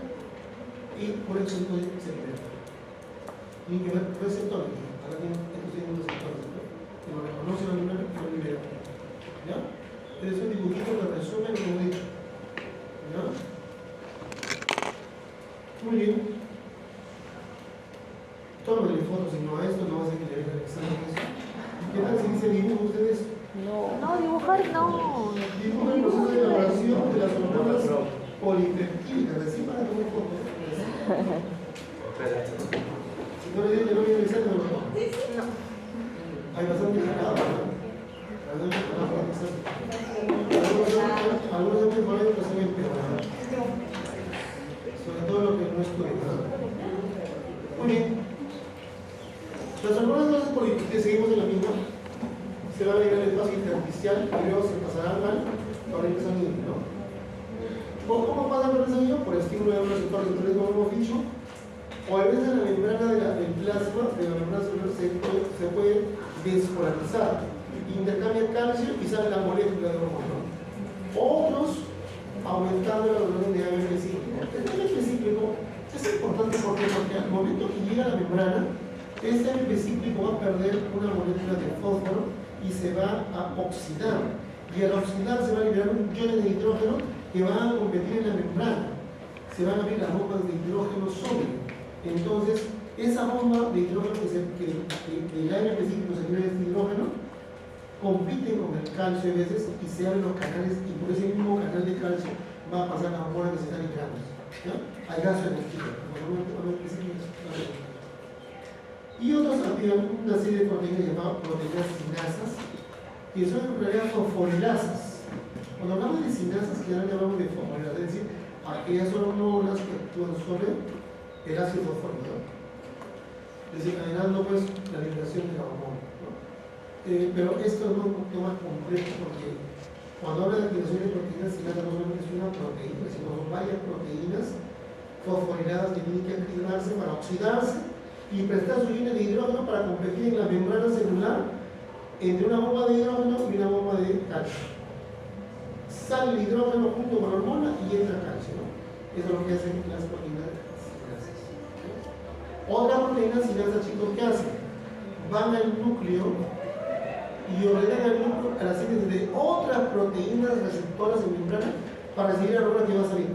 y por eso entonces se liberan. Tienen que ver receptores. Acá estos tienen receptores, ¿no? Que lo reconocen a la membrana y lo liberan. ¿Ya? Este es un dibujito que resume lo que hemos dicho. ¿Ya? Muy bien. Tómenle fotos y no a esto, no va a ser que le vengan el examen. ¿Qué tal si dice dibujo ustedes? No, dibujar no. Dibujo el proceso de elaboración de las hormonas polipeptídicas, recién van a tomar fotos. Si no le digo que no viene el centro, no. Hay bastante cargado, ¿no? Algunos de por ahí otros se ven peor, ¿no? Sobre todo lo que no estudia, ¿no? Muy bien. Las hormonas no se polipeptídicas, seguimos en la misma. Se va a llegar al espacio intersticial y luego se pasará al torrente sanguíneo, ¿no? ¿Cómo pasa el torrente sanguíneo? Por estímulo de los receptores, entonces como hemos dicho, o a veces la membrana del plasma, de la membrana celular, se puede despolarizar, intercambia calcio y sale la molécula de hormona. Otros, aumentando la volumen de AMP cíclico. El AMP cíclico es importante porque al momento que llega a la membrana, este AMP cíclico va a perder una molécula de fósforo y se va a oxidar. Y al oxidar se va a liberar un ion de hidrógeno que va a competir en la membrana. Se van a abrir las bombas de hidrógeno sólido. Entonces, esa bomba de hidrógeno que el AMP cíclico se libera este hidrógeno, compite con el calcio a veces y se abren los canales, y por ese mismo canal de calcio va a pasar la hormona que se está liberando. ¿Ya? Hay gasto en el hidrógeno. Y otros activan una serie de proteínas llamadas proteínas sinasas, que son en realidad fosforilasas. Cuando hablamos de sinasas, generalmente hablamos de fosforilasas, es decir, aquellas hormonas que actúan sobre el ácido fosfórico, desencadenando pues la liberación de la hormona, ¿no? Pero esto es un poquito más complejo porque cuando habla de activación de proteínas sinasas no solamente es una proteína, sino son varias proteínas fosforiladas que tienen que activarse para oxidarse y prestar su ion de hidrógeno para competir en la membrana celular entre una bomba de hidrógeno y una bomba de calcio. Sale el hidrógeno junto con la hormona y entra calcio, ¿no? Eso es lo que hacen las proteínas sinasas. Otra proteína sinasa, chicos, ¿qué hacen? Van al núcleo y ordenan al núcleo a la síntesis de otras proteínas receptoras en membrana para recibir la hormona que va a salir.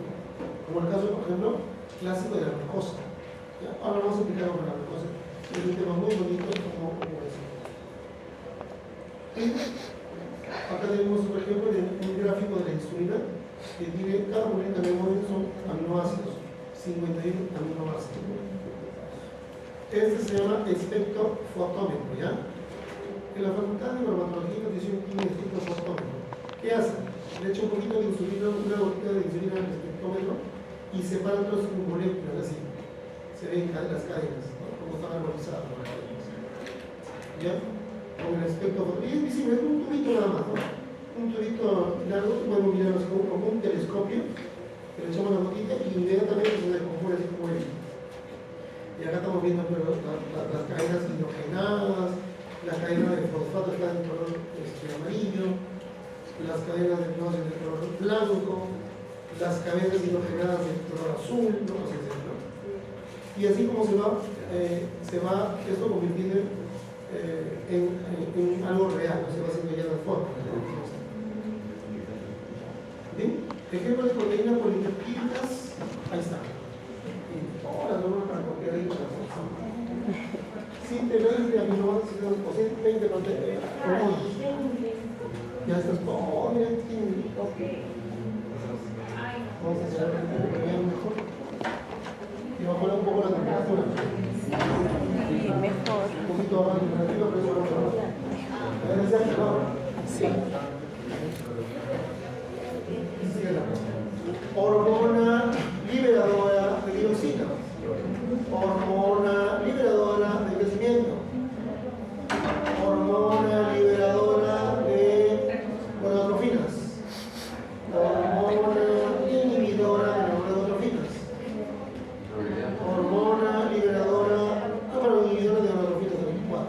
Como el caso, por ejemplo, clásico de la glucosa. ¿Ya? Ahora vamos a explicar con la glucosa. Es un tema muy bonito como eso. Acá tenemos, por ejemplo, un gráfico de la insulina que tiene cada molécula de hormona son aminoácidos, 51 aminoácidos. Este se llama espectrofotómetro, ¿ya? En la facultad de bromatología y nutrición tiene espectrofotómetro. ¿Qué hace? Le echa un poquito de insulina, una gotita de insulina al espectrómetro y separa todas sus moléculas, así. Se ven las cadenas, ¿no? Como están arborizadas las cadenas. ¿Ya? Con el espectrofotómetro. Y es visible, es un tubito nada más, ¿no? Un tubito largo, podemos mirarlo como un telescopio, que le echamos la gotita y inmediatamente se descompone así como él. Y acá estamos viendo pero, las cadenas hidrogenadas, las cadenas de fosfato están en color amarillo, las cadenas de cloro de color blanco, las cadenas hidrogenadas de color azul, ¿no? Etc. Y así como se va esto convirtiendo en algo real, ¿no? Se va haciendo ya la forma. ¿Bien? Ejemplos de proteínas polipeptídicas, ahí está. Todas las normas para copiar ahí para sí, te ves de aminoácidos, o sea, 20 proteínas. Ya estás todo, mira, vamos a hacer algo que vean mejor. Y bajar un poco la temperatura. Mejor. Un poquito más de temperatura, pero eso no es cerca, ¿no? Sí. Hormona liberadora de tiroxina. Hormona liberadora de crecimiento. Hormona liberadora de gonadotrofinas. Hormona inhibidora de gonadotrofinas. Hormona liberadora, inhibidora de gonadotrofinas también. 4.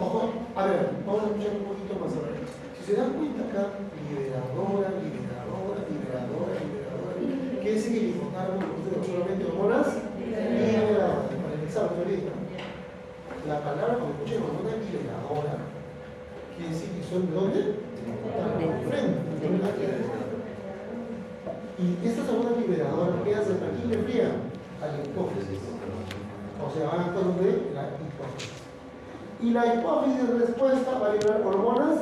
Ojo, a ver, vamos a escuchar un poquito más a ver. Si se dan cuenta acá, liberadora. ¿Qué dice que el hipotálamo produce solamente hormonas liberadoras? Para el examen ahorita. La palabra, como escuché, hormona liberadora, quiere decir que son de dónde? Y estas hormonas liberadoras, ¿qué hacen? Aquí le frían a la hipófisis. O sea, van a actuar de la hipófisis. Y la hipófisis de respuesta va a liberar hormonas,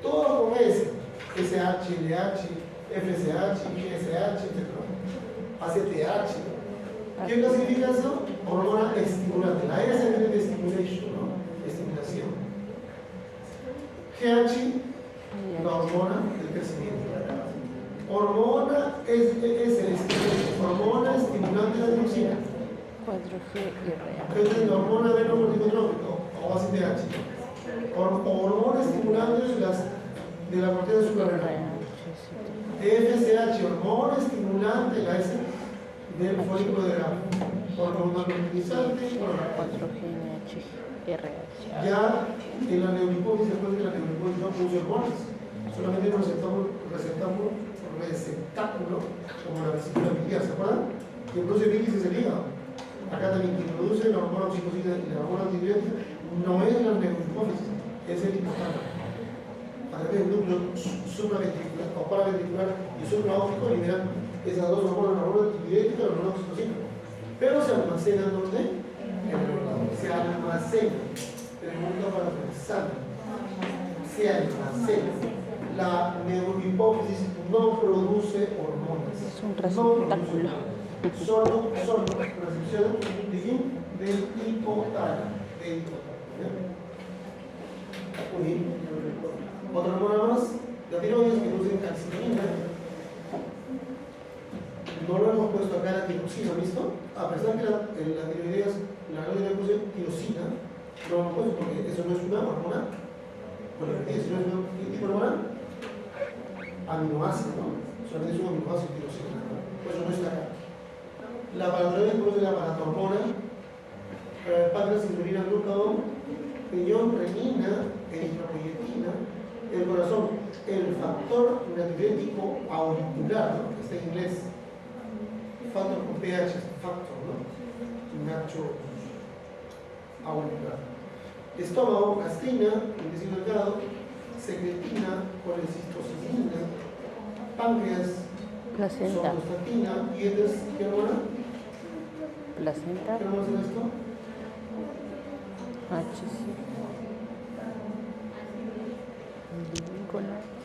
todo con S. SH, LH, FSH, GSH, etc. ACTH. ¿Qué clasifica eso? Hormona estimulante. La S viene de stimulation, ¿no? Estimulación. GH, la hormona del crecimiento. Hormona hormona estimulante de la tiroxina. 4G y RA. Es la hormona adrenocorticotrópica o ACTH. Hormona estimulante de la corteza suprarrenal. FSH, hormona estimulante, la S del folículo de Graf. Hormona luminizante, 4G NH RH. ya en la neurihipófisis, después de que la neurihipófisis no produce hormonas, solamente un receptáculo, como la vesícula biliar, ¿se acuerdan? Que produce bilis es el hígado. Acá también quien produce la hormona oxitocina y la hormona antibiótica no es la neurihipófisis, es el hipotálamo. A través del núcleo supraventricular o paraventricular y supraóptico liberan esas dos hormonas, la hormona antibiótica y la hormona oxitocina. Pero se almacenan ¿dónde? En el órgano. Se almacena. Pregunta para pensar. Se almacena. La neurohipófisis no produce hormonas. Es un receptáculo. Solo recepción de quién? Del hipotálamo. Muy bien. Otra hormona más, la tiroides, que produce calcitonina. No lo hemos puesto acá la tiroxina, ¿visto? A pesar que la tiroides, la tiroides produce tirosina, no lo hemos puesto porque eso no es una hormona. Si no es un tipo de hormona, aminoácido, ¿no? Solamente es un aminoácido tirosina. Por eso no está acá. La paratiroides produce la paratormona, páncreas, insulina, glucagón, riñón, renina, eritropoyetina, el corazón, el factor natriurético auricular, ¿no? Que está en inglés. Factor con pH, factor, ¿no? Nacho auricular. Estómago, gastrina, intestino delgado, secretina, colecistocinina, páncreas, Placenta. somatostatina, dientes, ¿qué hormona? Placenta. ¿Qué hormona es esto? HC.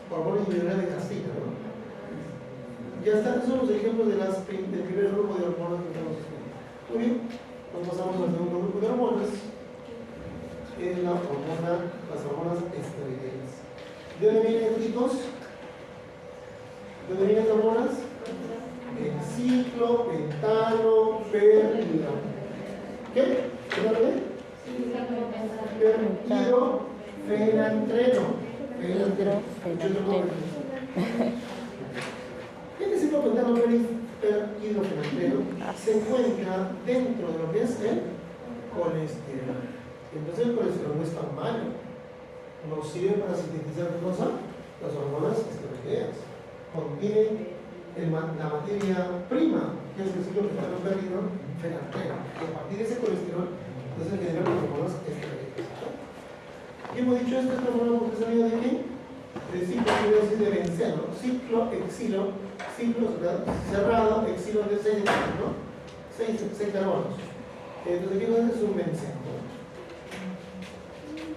Hormona individual de gastrina, ¿no? Ya están, esos son los ejemplos del primer grupo de hormonas que estamos estudiando. Muy bien, nos pasamos al segundo grupo de hormonas, que es las hormonas esteroideas. ¿De dónde vienen, chicos? ¿De dónde vienen las hormonas? Ciclo, pentano, hidro. ¿Qué? ¿Qué nombre? Hidrofenantreno. Este ciclopentano hidrofenantreno se encuentra dentro de lo que es el colesterol. Entonces el colesterol no es tan malo. Nos sirve para sintetizar ¿qué cosa? Las hormonas esteroideas. Contiene la materia prima, que es el ciclopentano hidrofenantreno. Y a partir de ese colesterol, entonces generan las hormonas esteroideas. Y hemos dicho esto es la hormona porque es amiga de qué? De ciclo de benceno, ciclo cerrado, exilo de 6 ¿no? 6 carbonos. Entonces, ¿qué cosa es un benceno?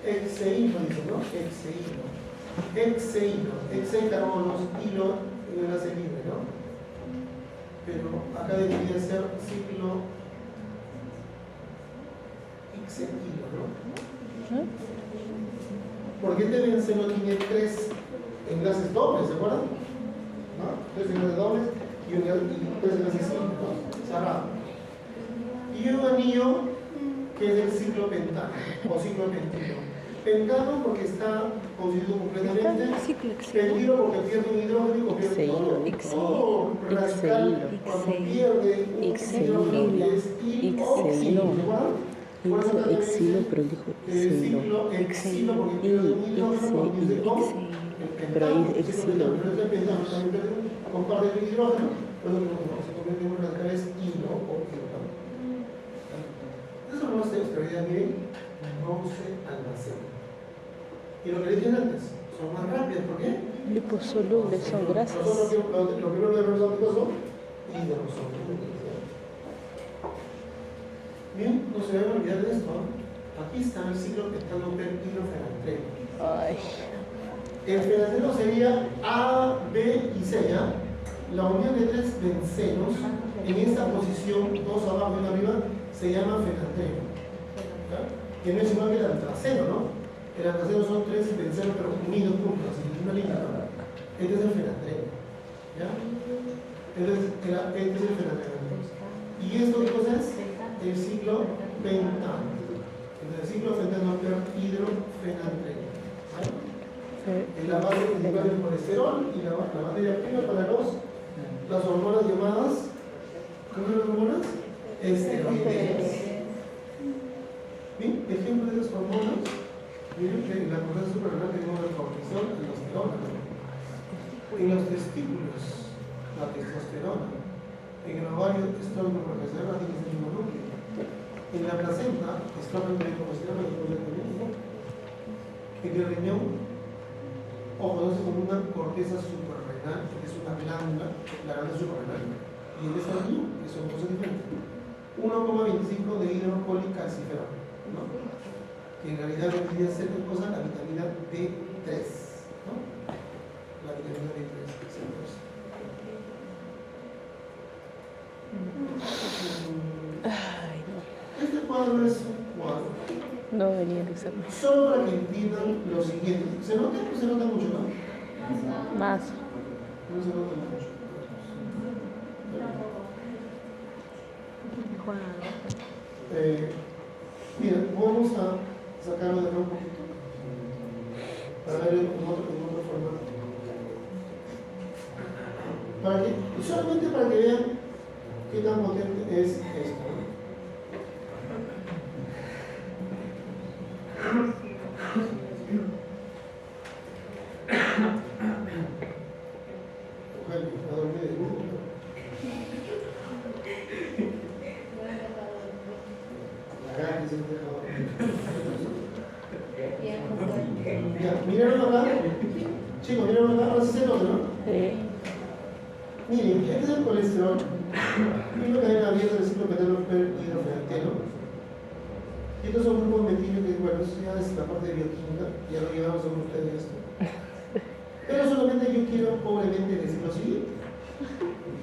Exeíno, dice, ¿no? Exeíno, carbonos, hilo, enlace libre, ¿no? Pero acá debería ser ciclo xenilo, ¿no? Porque este benceno tiene 3 enlaces dobles, ¿se acuerdan? ¿No? 3 enlaces dobles y 3 enlaces simples, ¿no? Cerrado. Y un anillo que es el ciclo pentano o ciclo pentilo. Pentano porque está constituido completamente. Pentilo porque pierde un hidrógeno y pierde todo. Radical cuando pierde un hidrógeno que es hidroxilo, ¿no? Exilo, pero él dijo exilo. Exilo porque pierde un hidrógeno y dice ¿cómo? Pero ahí exilo. Pero este pentano también comparte el hidrógeno, pero se convierte en un radical es hilo o hidrógeno. Eso no se esteroidea, miren, no se almacena. Y lo que les dije antes, son más rápidas, ¿por qué? Liposolubles, son grasas. Nosotros lo primero que nos son hidrosolubles. Bien, no se deben olvidar de esto. Aquí está el ciclo pentano hidrofenantreno. Ay. El fenantreno sería A, B y C, ¿ya? La unión de tres bencenos en esta posición, dos abajo y uno arriba, se llama fenantreno. ¿Ya? Que no es igual que el antraceno, ¿no? El antraceno son tres bencenos pero unidos juntos, en una línea, ¿no? Este es el fenantreno. ¿Ya? Este es el fenantreno. ¿Y esto qué cosa es? El ciclo pentano. El ciclo pentano hidrofenantreno. ¿Ya? Es la base principal del colesterol y la materia prima para las hormonas llamadas, ¿cómo son las hormonas? Esteroideas. Bien, ejemplo de las hormonas, miren que en la corteza suprarrenal tenemos el cortisol y la aldosterona. En los testículos, la testosterona. En el ovario, estrógeno, progesterona, tiene ese mismo núcleo. En la placenta, estrógeno, progesterona y progesterona. En el riñón, o conoce como una corteza suprarrenal, que es una glándula, la glándula suprarrenal, y el riñón, que son cosas diferentes. 1,25 de hidrocolicalciferol, ¿no? Que en realidad vendría a ser una cosa la vitamina D3, ¿no? La vitamina D3, Ay, no. Este cuadro es un cuadro. No venía el examen. Solo para que entiendan lo siguiente. ¿Se nota? Pues se nota mucho, ¿no? Más. No se nota mucho. Mira, vamos a sacarlo de acá un poquito para ver en otro formato. Solamente para que vean qué tan potente es esto. Ojalá, a dormir de gusto. Ya, miraron acá. Chicos, miraron acá. Ahora sí se nota, ¿no? Sí. Miren, este es el colesterol. Primero que hay una abierta del ciclo pentano hidrofenanteno. Y estos son grupos metilio que, bueno, eso ya es la parte de bioquímica. Ya lo llevamos según ustedes esto. Pero solamente yo quiero pobremente decir lo siguiente.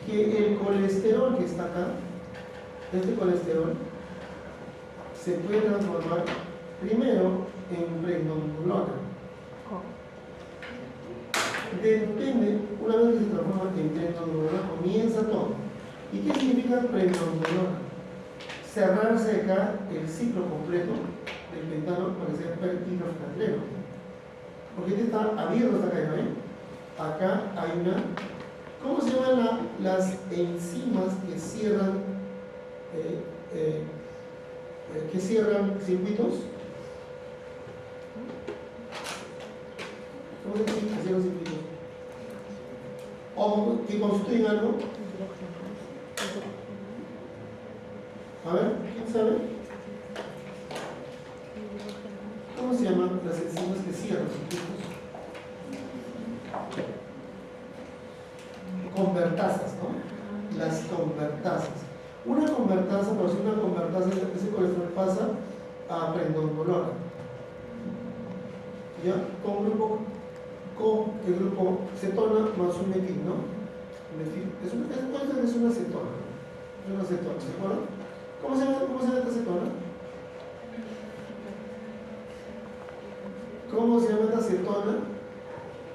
Que el colesterol que está acá, este colesterol, se puede transformar primero en pregnenolona. Depende, una vez que se transforma en pregnenolona, comienza todo. ¿Y qué significa pregnenolona? Cerrarse acá el ciclo completo del pentano para que sea hidrofenantreno. Porque este está abierto esta cadena, ¿ven? Acá hay una. ¿Cómo se llaman las enzimas que cierran circuitos? ¿Cómo se dice que cierran circuitos? ¿O que constituyen algo? A ver, ¿quién sabe? ¿Cómo se llaman las enzimas que cierran circuitos? Convertasas, ¿no? Las convertasas. Una convertasa, por decir una convertasa, ese colesterol pasa a pregnenolona. ¿Ya? Con el grupo cetona más un metil, ¿no? Metil. Es una cetona. Es una cetona, ¿se acuerdan? ¿Cómo se llama esta cetona? ¿Cómo se llama esta cetona?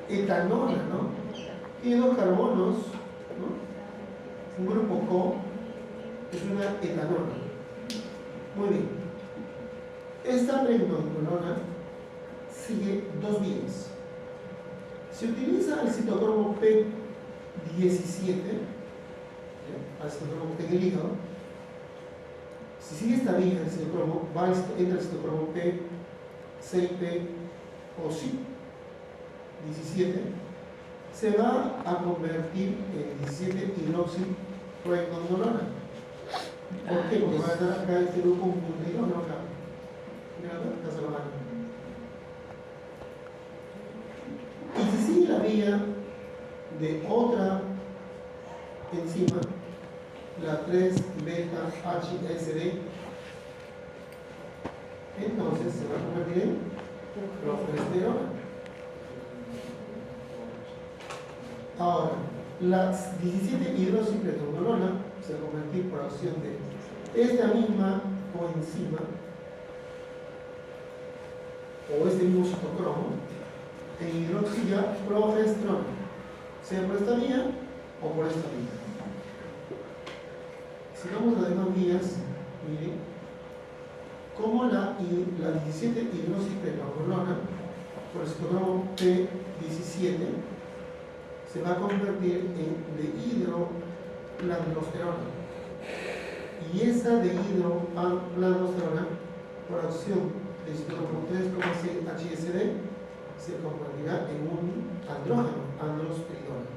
Etanol, ¿no? Tiene dos carbonos, ¿no? Un grupo CO es una etanol. Muy bien. Esta pregnenolona sigue dos vías. Se utiliza el citocromo P17, al citocromo que tenga el hígado. Si sigue esta vía del citocromo, entra el citocromo P6P o sí, 17, se va a convertir en 17 hidroxipregnenolona. ¿Por qué? Porque va a estar acá este grupo un puntero, no acá. Mira acá se lo van. Y si sigue la vía de otra enzima, la 3-beta-HSD, entonces se va a convertir en progesterona. Ahora, la 17-hidroxiprednolona se va a convertir por acción de esta misma coenzima o este mismo citocromo en hidroxiprogesterona, sea por esta vía o por esta vía. Si vamos a las demás vías, miren, como la 17-hidroxiprednolona por el citocromo P17 se va a convertir en dehidroplandosterona. Y esa dehidroplandosterona, por acción del citocromo 3,6-HSD, se convertirá en un andrógeno, androstenedona.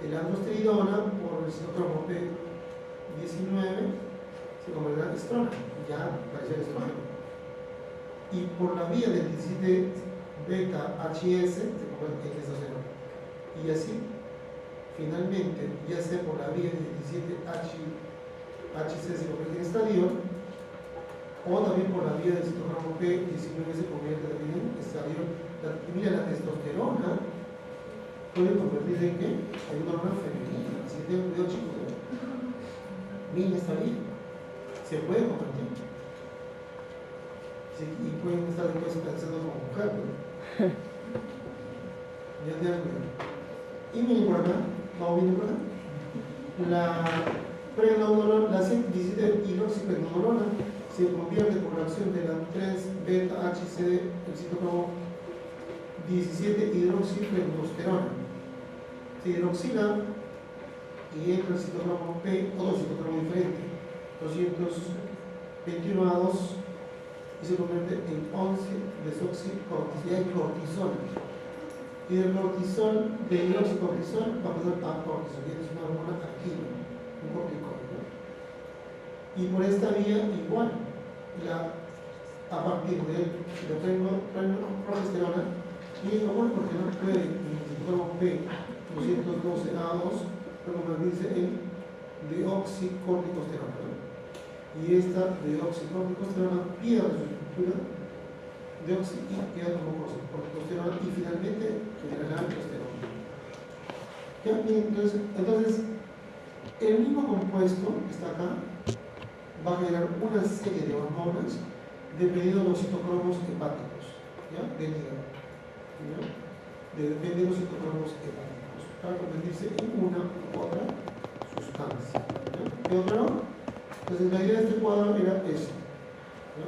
El androstenedona, por el citocromo P19, se convertirá en estrona, ya parece estrógeno. Y por la vía del 17-beta-HS se convierte en testosterona. Y así, finalmente, ya sea por la vía del 17-HC se convierte en estradiol, o también por la vía del citocromo P19 se convierte también en estradiol. Mira, la testosterona puede convertirse en ¿qué? En una hormona femenina. Así que tengan cuidado, chicos. Mira, está bien. Se puede convertir. Sí, y pueden estar después pensando como mujer, ¿no? Ya tengan cuidado. Y miren por acá, vamos viendo por acá. La pregnenolona, la 17-hidroxipregnenolona se convierte por la acción de la 3-beta-HCD, el citocromo 17-hidroxipregnosterona. Se hidroxila y entra el citocromo P, otro citocromo diferente, 221A2, y se convierte en 11-desoxicortisol. Ya hay cortisol. Y del cortisol, de hidroxicortisol, va a pasar a cortisol, y es una hormona activa, un corticoide. Y por esta vía, igual, a partir de progesterona, y es normal porque no puede, en el citocromo P212A2, convertirse en deoxicorticosterona. Y esta deoxicorticosterona pierde su estructura deoxi y queda como corticosterona y finalmente generará testosterona. ¿Ya? Entonces, el mismo compuesto que está acá va a generar una serie de hormonas dependiendo de los citocromos hepáticos, ¿ya? Del hígado, ¿ya? Depende de los citocromos hepáticos para convertirse en una u otra sustancia, ¿ya? ¿Quedó claro? Entonces la idea de este cuadro era eso, ¿ya?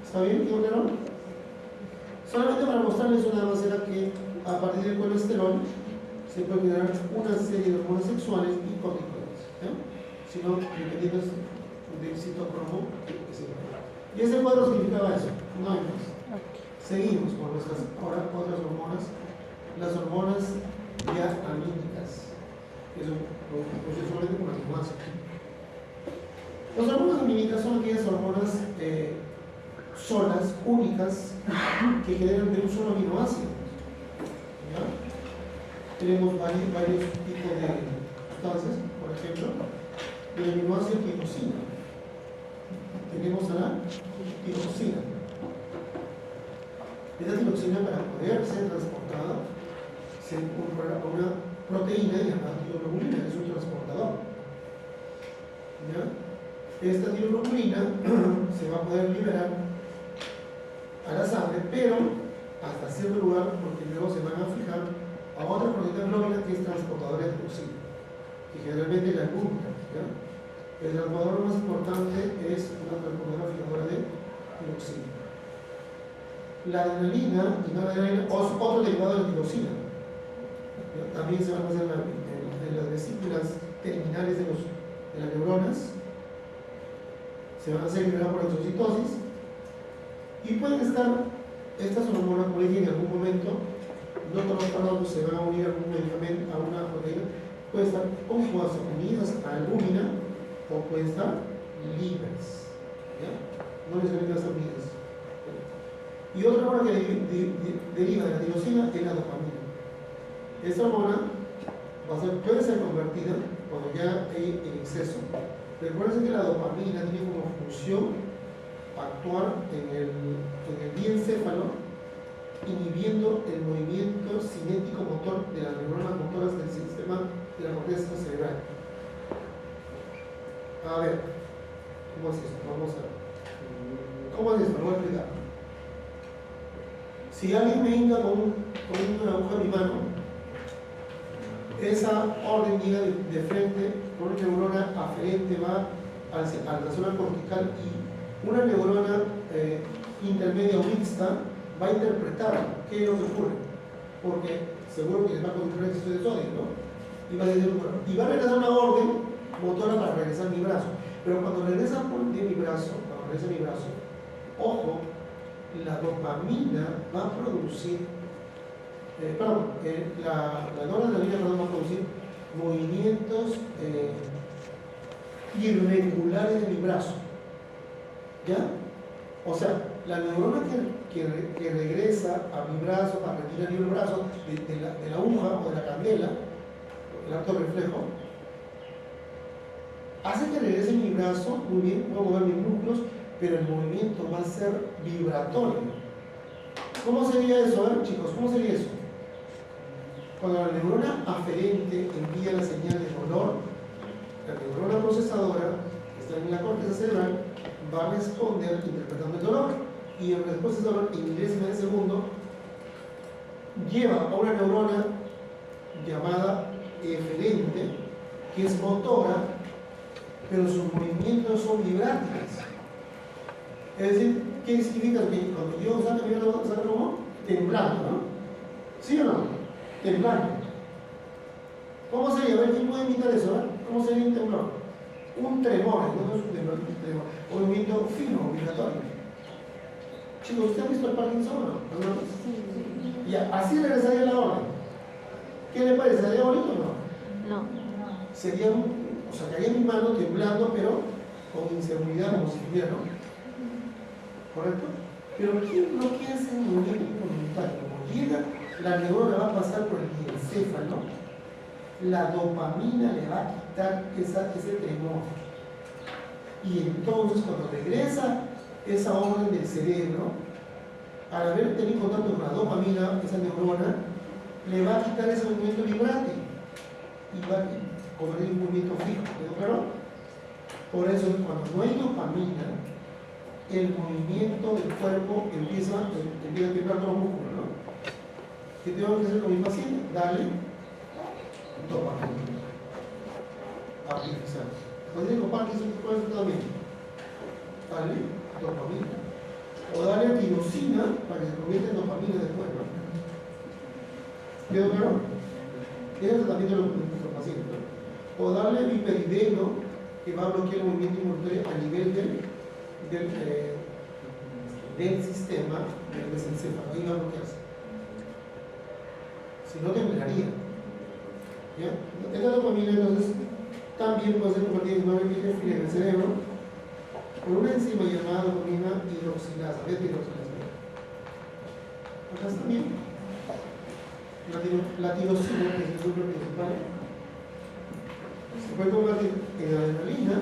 ¿Está bien? ¿Quedó claro? Solamente para mostrarles una más era que a partir del colesterol se puede generar una serie de hormonas sexuales y corticoides, ¿ya? Si no, dependiendo del citocromo que se encuentra. Y ese cuadro significaba eso, no hay más. Seguimos con nuestras ahora otras hormonas, las hormonas diamínicas, que son solamente con aminoácidos. Las hormonas diamínicas son aquellas hormonas solas, únicas, que generan de un solo aminoácido. ¿Ya? Tenemos varios tipos de sustancias, por ejemplo, el aminoácido tirosina. Tenemos a la tirosina. Esta tiroxina, para poder ser transportada, se incorpora a una proteína llamada tiroglobulina, que es un transportador. ¿Ya? Esta tiroglobulina se va a poder liberar a la sangre, pero hasta cierto lugar, porque luego se van a fijar a otra proteína globina que es transportadora de tiroxina, que generalmente es la albúmina. El transportador más importante es una transportadora fijadora de tiroxina. La adrenalina y la adrenalina, otro derivado de la tirosina, también se van a hacer en las vesículas terminales de las neuronas, se van a hacer liberadas por exocitosis, y pueden estar estas hormonas por ahí en algún momento, no todos los parámetros se van a unir a algún medicamento, a una proteína, pueden estar unidas a albúmina o pueden estar libres, ¿ya? No necesariamente estar unidas. Y otra hormona que deriva de la tirosina es la dopamina. Esta hormona puede ser convertida cuando ya hay en exceso. Recuerden que la dopamina tiene como función actuar en el diencéfalo, inhibiendo el movimiento cinético motor de las neuronas motoras del sistema de la corteza cerebral. A ver, ¿cómo es esto? ¿Cómo es esto? Lo voy a explicar. Si alguien me hinca con una aguja en mi mano, esa orden llega de frente con una neurona aferente, va a la zona cortical, y una neurona intermedia o mixta va a interpretar qué es lo que ocurre, porque seguro que les va a controlar el exceso de sodio, ¿no? Y va a regresar una orden motora para regresar mi brazo. Pero cuando regresa mi brazo, ojo, la dopamina va a producir, la noradrenalina va a producir movimientos irregulares de mi brazo. ¿Ya? O sea, la neurona que regresa a mi brazo, para retirar el brazo de la aguja o de la candela, el alto reflejo, hace que regrese mi brazo, muy bien, puedo mover mis músculos, pero el movimiento va a ser vibratorio. ¿Cómo sería eso, chicos? ¿Cómo sería eso? Cuando la neurona aferente envía la señal de dolor, la neurona procesadora, que está en la corteza cerebral, va a responder interpretando el dolor, y en respuesta al dolor, en milésimas de segundo, lleva a una neurona llamada eferente, que es motora, pero sus movimientos son vibráticos. Es decir, ¿qué significa? Que cuando yo saco como temblando, ¿no? ¿Sí o no? Temblando. ¿Cómo sería? A ver, ¿quién puede imitar eso? ¿Cómo sería un temblor? Un tremor, no es un temblor, un tremor. Un movimiento fino, vibratorio. Chicos, ¿usted ha visto el Parkinson o no? Sí. Ya, así regresaría la orden. ¿Qué le parece? ¿Sería bonito o no? No. Sería, caería en mi mano temblando, pero con inseguridad, como si estuviera, ¿no? ¿Correcto? Pero ¿quién no quiere hacer movimiento involuntario? Como llega, la neurona va a pasar por el diencéfalo, la dopamina le va a quitar ese tremor. Y entonces, cuando regresa esa orden del cerebro, al haber tenido contacto con la dopamina, esa neurona, le va a quitar ese movimiento vibrante y va a convertir en un movimiento fijo. ¿Quedó claro? Por eso, cuando no hay dopamina, el movimiento del cuerpo empieza a temblar todos los músculos, ¿no? ¿Qué tengo que hacer con mi paciente? Darle dopamina artificial. Cuando digo Parkinson, ¿qué puede hacer también? Darle dopamina. O darle tirosina para que se convierta en dopamina después, ¿no? ¿Quedó claro? Ese es el tratamiento de nuestros pacientes, ¿no? O darle biperideno, que va a bloquear el movimiento involuntario a nivel del sistema del mesencéfalo. Ahí va a bloquearse. Si no, temblaría. ¿Ya? Esta dopamina, entonces, también puede ser convertida en una epinefrina en el cerebro por una enzima llamada dopamina hidroxilasa, beta-hidroxilasa. Acá está bien. La tirosina, que es el núcleo principal, se puede convertir en adrenalina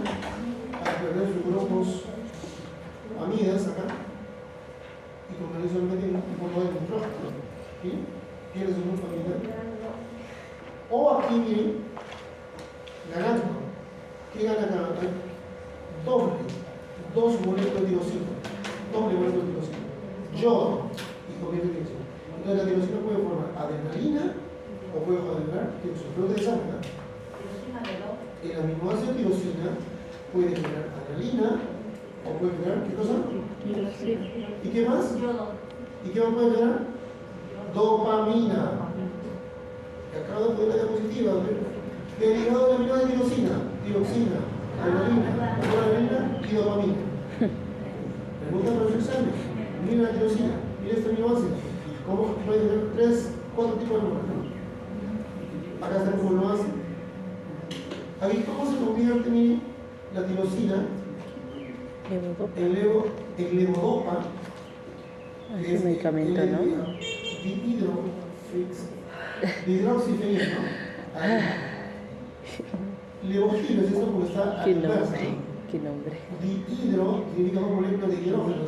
al perder sus grupos amidas acá y convertirse solamente en un poco de nitrógeno. ¿Sí? Pierde su grupo amida. O aquí, miren, ganando. ¿Qué gana acá? Doble. 2 moléculas de tirosina. Doble molécula de tirosina. Yodo y convierte en tirosina. Entonces la tirosina puede formar adrenalina o puede generar tirosina. Pero ustedes saben, ¿no? El aminoácido tirosina puede generar adrenalina o puede generar, ¿qué cosa? ¿Y qué más? ¿Y qué más puede generar? Dopamina. Que acabo de poner la diapositiva, derivado del aminoácido de tirosina, tiroxina, adrenalina y dopamina. Pregunta para los exámenes. Mira la tirosina, mira este aminoácido. ¿Cómo puede tener 4 tipos de números? Acá está como lo hace. Aquí, ¿cómo se convierte la tirosina en levodopa? Es un medicamento, ¿no? Hidroxifenina, ¿no? Levotiro, es esto porque está a la inversa, ¿no? qué nombre. Dihidro significa como molécula de hidrógeno.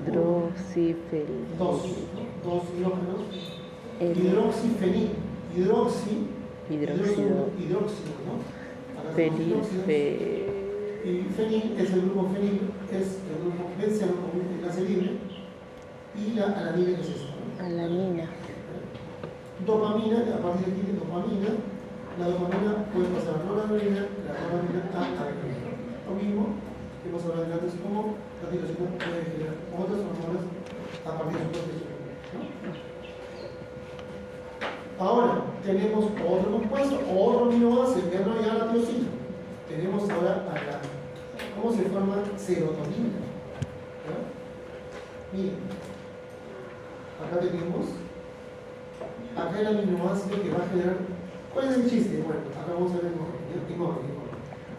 Hidroxifel. Dos hidrógenos. El Hidroxifenil. hidróxido. Hidróxido, ¿no? Acá son hidróxidos. Y fenil es el grupo fenil, es el grupo benciano con un enlace libre. Y la alanina que es esta, ¿no? Alanina. Dopamina, a partir de aquí de dopamina, la dopamina puede pasar a noradrenalina, la noradrenalina a adrenalina. Lo mismo que hemos hablado antes, como la tirosina puede generar otras hormonas a partir de su proceso, ¿no? Ahora, tenemos otro compuesto, otro aminoácido, ya no ya la tirosina. Tenemos ahora acá, ¿cómo se forma serotonina? ¿Ya? Miren, acá tenemos acá el aminoácido que va a generar. ¿Cuál es el chiste? Bueno, acá vamos a ver mejor.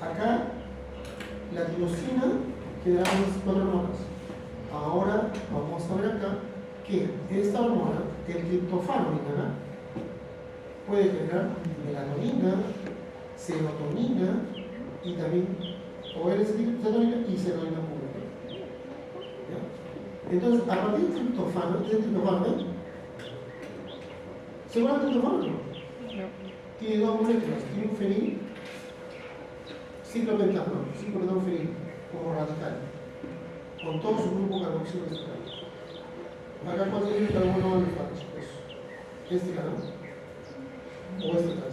Acá la tirosina generamos 4 hormonas. Ahora vamos a ver acá que esta hormona, el triptofano, puede generar melatonina, serotonina y también serotonina y serotonina pura. ¿Ya? Entonces, a partir del triptofano, ¿ven? ¿Se acuerdan del triptofano? No. Tiene dos moléculas, tiene un fenil, ciclopentanofenil, como radical, con todo su grupo carboxilo radical. Acá cuando tiene carbono alfa, este acá, o este acá.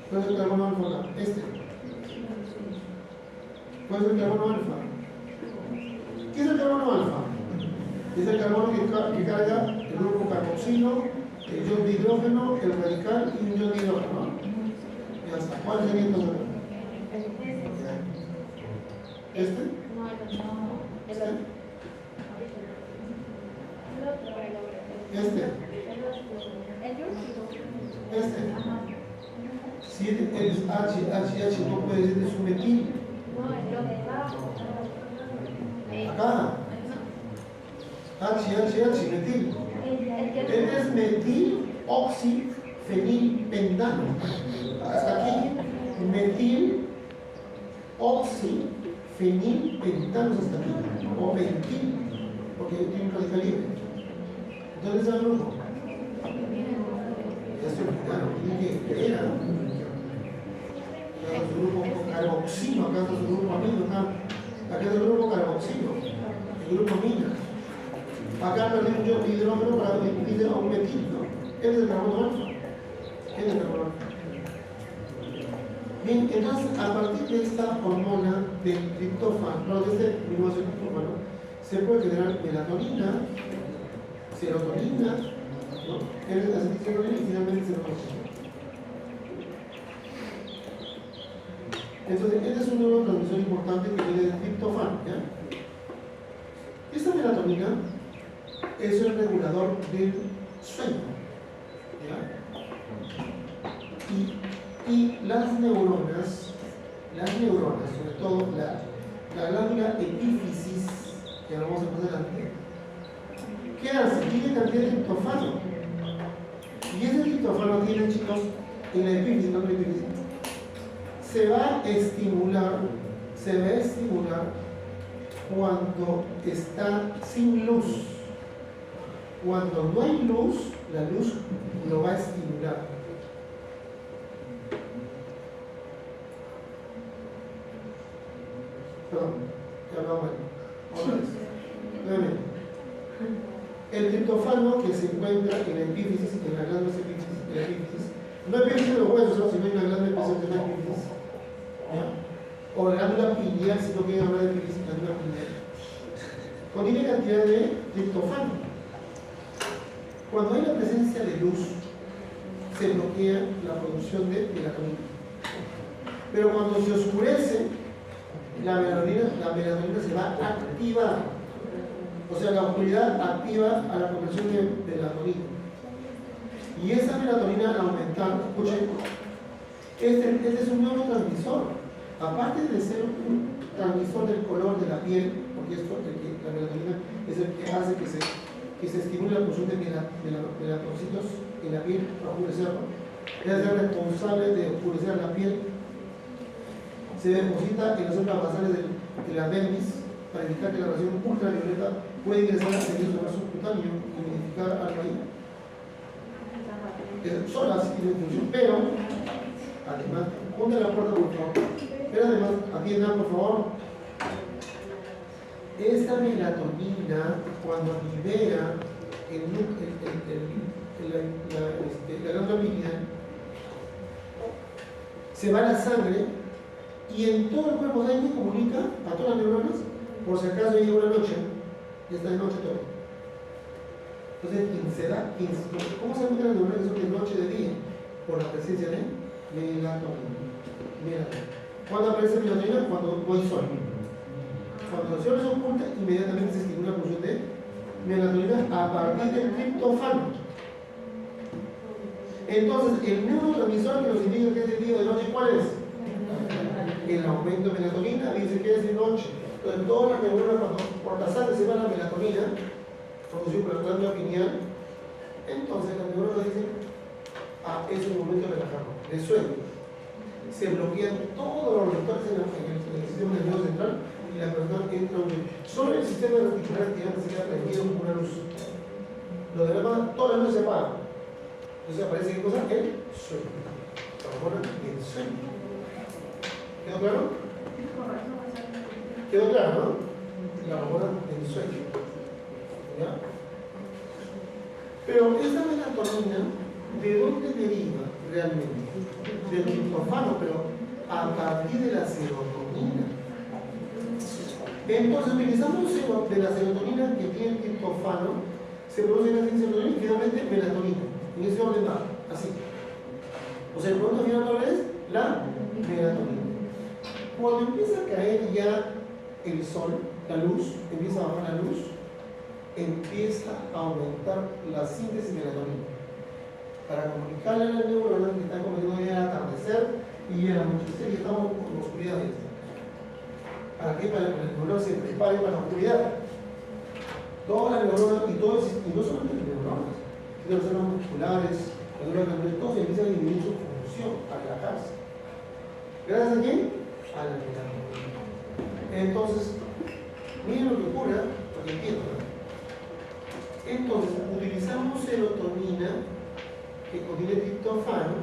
¿Cuál es el carbono alfa acá? Este. ¿Cuál es el carbono alfa? ¿Qué es el carbono alfa? Es el carbono que carga el grupo carboxilo, el ion de hidrógeno, el radical y un ion de hidrógeno. Ya está. ¿Cuál sería entonces? ¿Este? Si es H, no puede ser de su metil. Acá. H, metil. Este es metil oxifenilpentano. Hasta aquí. Metil oxifenilpentano hasta aquí. O pentil. Porque tiene un radical libre. Entonces es el grupo. Ya se olvidaron. Tiene que era, ¿no? Acá es el grupo carboxilo. Acá es el grupo amino. Acá es el grupo carboxilo. El grupo amina. Acá perdí un ion de hidrógeno para dividir a un metil, ¿no? Este es el carbono alfa. Bien, entonces a partir de esta hormona del triptófano, de este aminoácido triptófano, se puede generar melatonina, serotonina, ¿no? Acetilserotonina y finalmente serotonina. Entonces, este es un neurotransmisor importante que viene del triptófano, ¿ya? Esta melatonina es el regulador del sueño, ¿ya? Y las neuronas, sobre todo la glándula epífisis, que ahora vamos a más adelante, ¿qué hace? Tiene cantidad de triptofano. Y ese triptofano tiene, chicos, en la epífisis, no en la epífisis, se va a estimular cuando está sin luz. Cuando no hay luz, la luz lo va a estimular. Perdón, ya hablaba mal. Otra vez. Nuevamente. El triptofano que se encuentra en la epífisis, en la glándula epífisis, no epífisis de los huesos, sino en la glándula epífisis, ¿ya? O la glándula pineal, si no quieren hablar de epífisis, glándula pineal, contiene cantidad de triptofano. Cuando hay la presencia de luz, se bloquea la producción de melatonina. Pero cuando se oscurece, la melatonina se va a activar. O sea, la oscuridad activa a la producción de melatonina. Y esa melatonina al aumentar, escuchen, este es un neurotransmisor. Aparte de ser un transmisor del color de la piel, porque esto, la melatonina es el que hace que se estimule la producción de melanocitos en la piel para oscurecerlo, es el responsable de oscurecer la piel. se deposita en las células basales de la dermis para evitar que la radiación ultravioleta pueda ingresar al tejido celular subcutáneo y modificar algo ahí. Son las que tienen función, pero además, ponte la puerta por favor. Pero además, atiendan por favor. Esta melatonina, cuando libera la glándula líquida, se va a la sangre y en todo el cuerpo se comunica a todas las neuronas, por si acaso llegó la noche, ya está de noche todo. Entonces, ¿cómo se ven las neuronas que son de noche y de día? Por la presencia de melatonina. ¿Cuándo aparece melatonina? Cuando no hay sol. Cuando el sol se oculta, inmediatamente se estimula la producción de melatonina a partir del triptófano. Entonces, el neurotransmisor que nos indica que es de día o de noche, ¿cuál es? El aumento de melatonina dice que es de noche. Entonces, todas las neuronas, cuando por la sangre se va la melatonina, producida por la glándula pineal, entonces las neuronas dicen, es un momento de relajarnos, de sueño. Se bloquean todos los receptores en el sistema nervioso central y la persona entra en un... Solo el sistema reticular se queda prendido con una luz. Lo demás, todas las luces se apagan. Entonces aparece ¿qué cosa? El sueño. La hormona del sueño. ¿Quedó claro? ¿Quedó claro, no? La hormona del sueño. ¿Ya? Pero esta melatonina, ¿de dónde deriva realmente? Del triptófano, pero a partir de la serotonina. Entonces, utilizamos de la serotonina que tiene el triptófano, se produce la serotonina y finalmente melatonina. En ese orden va, así. O sea, el producto final es la melatonina. Cuando empieza a caer ya el sol, la luz, empieza a bajar la luz, empieza a aumentar la síntesis de melatonina para comunicarle a las neuronas que están comenzando ya el atardecer y el anochecer y estamos con la oscuridad de esta. ¿Para qué? Para que las neuronas se preparen para la oscuridad. Todas las neuronas y no solamente las neuronas, sino las células musculares, las células todos empiezan a dividir su función, a relajarse. ¿Gracias a quién? A la melatonina. Entonces, miren lo que ocurre, porque entiendo, ¿no? Entonces, utilizamos serotonina que contiene triptófano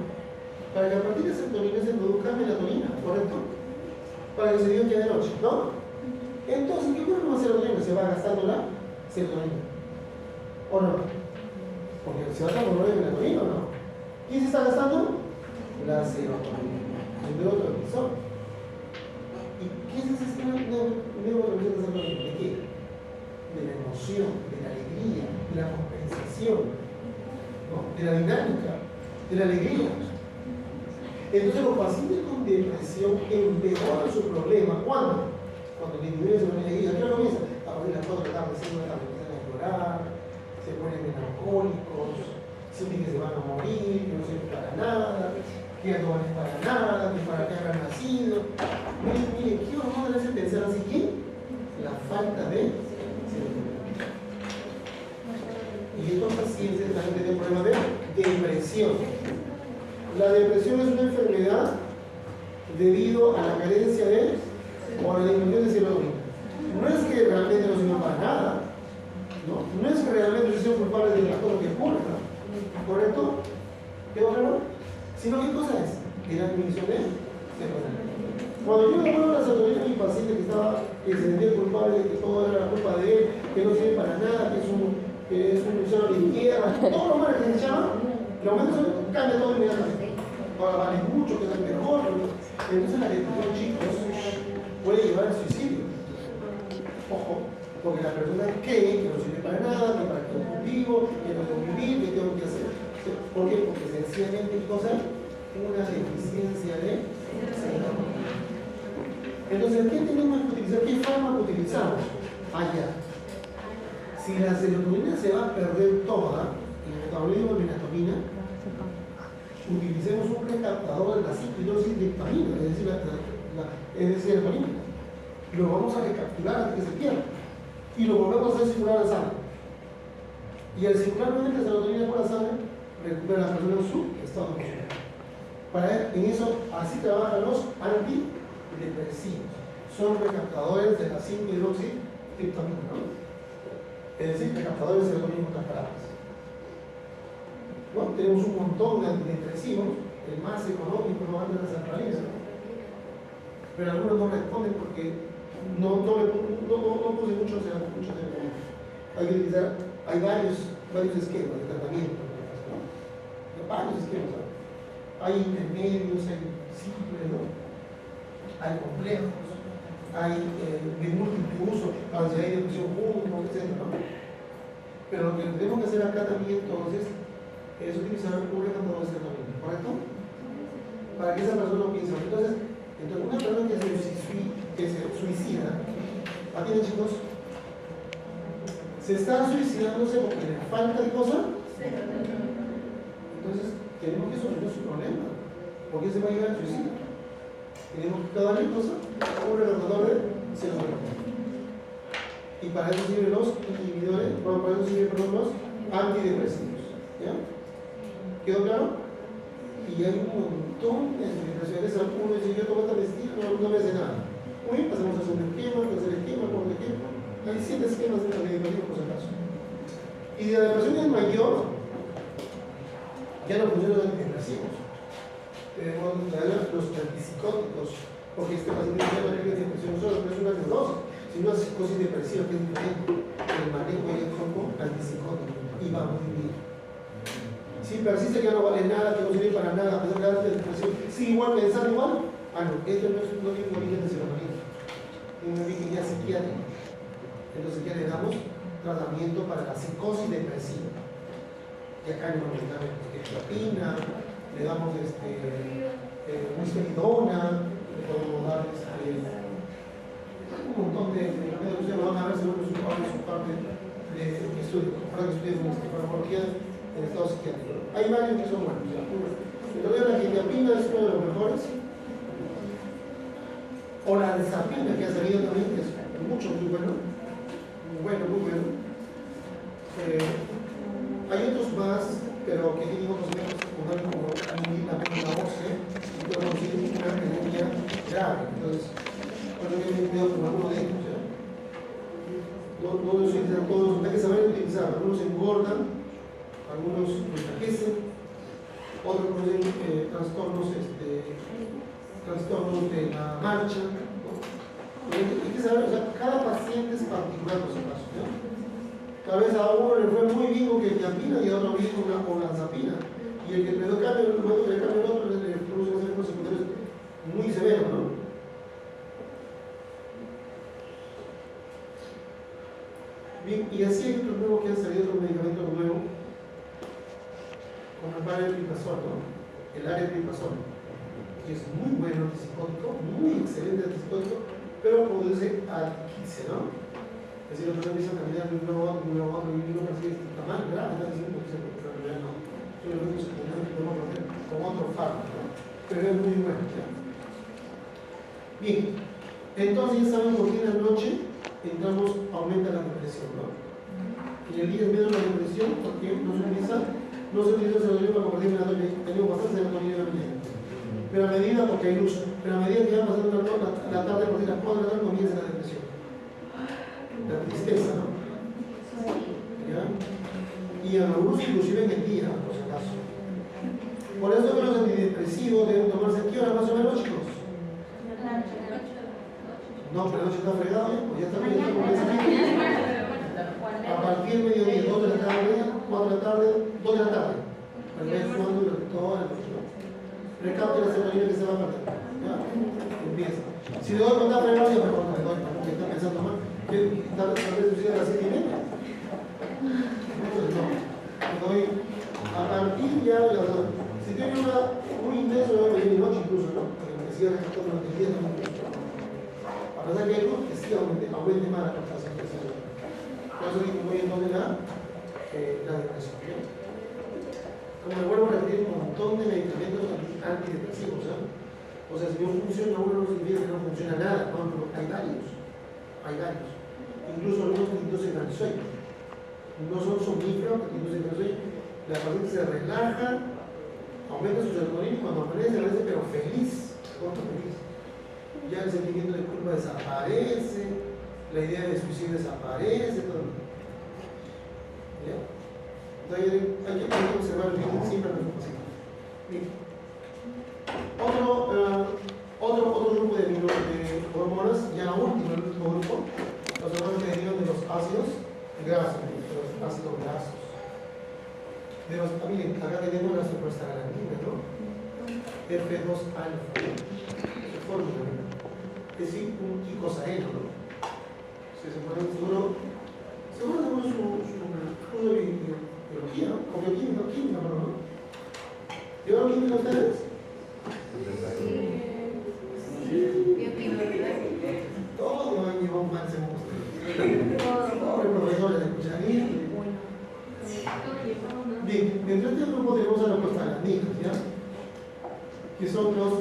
para que a partir de serotonina se produzca melatonina, ¿correcto? Para que se diga que de noche, ¿no? Entonces, ¿qué ocurre con la serotonina? Se va gastando la serotonina, ¿o no? Porque se va gastando la melatonina, ¿o no? ¿Quién se está gastando? La serotonina, el neurotransmisor. ¿Y qué es ese neurotransmisor de serotonina? ¿De qué? De la emoción, de la alegría, de la compensación, ¿no? De la dinámica, de la alegría. Entonces los pacientes con depresión empeoran su problema. ¿Cuándo? Cuando disminuye su alegría. ¿Qué comienza? A partir de las 4 de la tarde, 5 de la tarde empiezan a llorar, se ponen melancólicos, sienten que se van a morir, que no sirven para nada, que ya no valen para nada, que para qué habrán nacido. Miren, ¿qué hormona le hace pensar así? ¿Qué? La falta de serotonina. Y estos pacientes también tienen problemas de depresión. La depresión es una enfermedad debido a la carencia de o a la disminución de serotonina. No es que realmente no sirva para nada, no es que realmente se sean culpables de las cosas que ocurren, ¿no? ¿Correcto? ¿Quedó claro? Sino ¿qué cosa es? Es la disminución de serotonina. Cuando yo le pongo la serotonina a mi paciente que se sentía culpable de que todo era la culpa de él, que no sirve para nada, que es un gusano de izquierda, todo lo malo que se llama, el aumento cambia todo inmediatamente. Ahora vale mucho, que es el mejor. Entonces la depresión, chicos, puede llevar al suicidio. Ojo, porque la persona cree que no sirve para nada, que para qué estoy vivo, que no debo vivir, que tengo que hacer. ¿Por qué? Porque sencillamente cosa una deficiencia de serotonina. Entonces, ¿qué tenemos que utilizar? ¿Qué fármaco utilizamos? Allá. Si la serotonina se va a perder toda en el metabolismo de melatonina, utilicemos un recaptador de la ciclosis de dopamina, es decir, serotonina. Lo vamos a recapturar hasta que se pierda y lo volvemos a hacer circular a la sangre. Y al circular nuevamente la serotonina por la sangre, recupera la persona su estado emocional. En eso, así trabajan los depresivos. Son recaptadores de la 5-hidroxitriptamina, ¿no? Es decir, recaptadores de serotonina en otras palabras. Bueno, tenemos un montón de antidepresivos, el más económico no anda en la sertralina, ¿no? Pero algunos no responden porque no puse mucho tiempo. Hay que utilizar, hay varios esquemas de tratamiento, ¿no? Varios esquemas, ¿no? Hay intermedios, hay simples, ¿no? Hay complejos, hay de múltiple uso, ansiedad y depresión juntos, etc., ¿no? Pero lo que tenemos que hacer acá también entonces es utilizar un recaptador de serotonina, ¿correcto? Para que esa persona piense. Entonces una persona que se suicida, ¿atienden, chicos? ¿Se está suicidándose porque le falta de cosa? Entonces tenemos que solucionar su problema. ¿Por qué se va a llegar al suicidio? Tenemos que darle cosa un recaptador de serotonina. Y para eso sirven los inhibidores, bueno, para eso sirven los antidepresivos. ¿Ya? ¿Quedó claro? Y hay un montón de antidepresivos. Uno dice, yo tomo esta medicina, no me hace nada. Muy bien, pasamos a segundo esquema, tercer esquema, cuarto esquema. Hay 7 esquemas de antidepresivos por si acaso. Y si la depresión es mayor, ya no funcionan los antidepresivos. Tenemos los antipsicóticos, porque este paciente ya no tiene depresión solo, pero es una neurosis, sino una psicosis depresiva que es diferente. El manejo y el foco antipsicótico y va muy bien. Si persiste que no vale nada, que no sirve para nada, a pesar de la depresión, sigue igual pensando igual, no, esto no tiene un origen de serotonina, tiene un origen ya psiquiátrico. Entonces ya le damos tratamiento para la psicosis depresiva. Y acá le damos ketamina, le damos risperidona, le podemos dar un montón de medicamentos que ustedes lo van a ver según su parte de estudio, para que estudien farmacología en estado psiquiátrico. Hay varios que son buenos. Entonces la ketamina es uno de los mejores. O la desapina que ha salido también, que es muy bueno. Muy bueno. Hay otros más, pero que tienen otros efectos secundarios como la médula ósea y puede producir una anemia grave. Entonces, bueno, yo me he quedado con alguno de ellos. No los utilizan todos, hay que saber utilizar. Algunos engordan, algunos envejecen, otros producen trastornos de la marcha, ¿no? Hay que saber, o sea, cada paciente es particular por su caso, ¿no? Tal vez a uno le fue muy bien con ketamina y a otro bien con lanzapina, y el que le dio cambio, luego le cambia el otro, le produce unos efectos secundarios muy severos, ¿no? Bien, y así hay otros nuevos que han salido, otros medicamentos nuevos, como el aripiprazol, ¿no? El aripiprazol, que es muy bueno antipsicótico, muy excelente antipsicótico, pero produce alquice, ¿no? Es decir, la persona empieza a caminar de un lado a otro, y uno percibe que está mal grave, está diciendo que en realidad no. Son los efectos secundarios que podemos hacer con otro fármaco, ¿no? Pero es muy bueno, ¿ya? Bien, entonces ya saben por qué en la noche aumenta la depresión, ¿no? En el día es menos la depresión porque no se utiliza serotonina para convertirme en la noche, tenemos bastante serotonina en la mañana. Pero a medida, porque hay luz, pero a medida que va pasando la tarde, por las 4 de la tarde, comienza la depresión. La tristeza, ¿no? ¿Ya? Y a algunos inclusive en el día, por si acaso. Por eso que los antidepresivos deben tomarse ¿qué hora más o menos, chicos? No, pero la noche está fregado, pues ya está bien. A partir del mediodía, 2 de la tarde, 4 de la tarde, 2 de la tarde. Para que vaya jugando durante toda la noche, ¿no? Recapte la serotonina que se va a perder. ¿Ya? Empieza. Si le doy con está fregado, ya mejor no le doy, porque está pensando mal. Tal vez sucede a las 7:30. Entonces, no. Le doy a partir ya de las 2. Si tiene una muy intenso, le doy a la noche incluso, ¿no? Para que me siga recaptando durante el día también. A pesar que hay algo que sí aumente más la captación de esa. Por eso disminuye entonces la depresión. Como me vuelvo a repetir, un montón de medicamentos antidepresivos, ¿eh? O sea, si no funciona uno, no significa que no funciona nada, no, pero hay varios. Incluso algunos que inducen al sueño. No son somníferos que inducen al sueño. La paciente se relaja, aumenta su serotonina y cuando amanece, pero feliz, feliz. Ya el sentimiento de culpa desaparece, la idea de suicidio desaparece, todo. ¿Ya? Entonces hay que observar bien siempre nuestro paciente. Bien. Otro grupo de hormonas, ya último, el último grupo, los hormonas que derivan de los ácidos grasos, de los ácidos grasos. Miren, acá tenemos la prostaglandina, ¿no? F2 alfa, su fórmula, es decir, un icosaeno, ¿no? Si se ponen seguro tenemos su curso de biología, ¿no? O bioquímica, ¿no? ¿Llevaron química ustedes? Todo lleva un mal segundo. Pobre profesor de escucharía. Bien, dentro de este grupo tenemos a los prostaglandinos, ¿ya? Que son los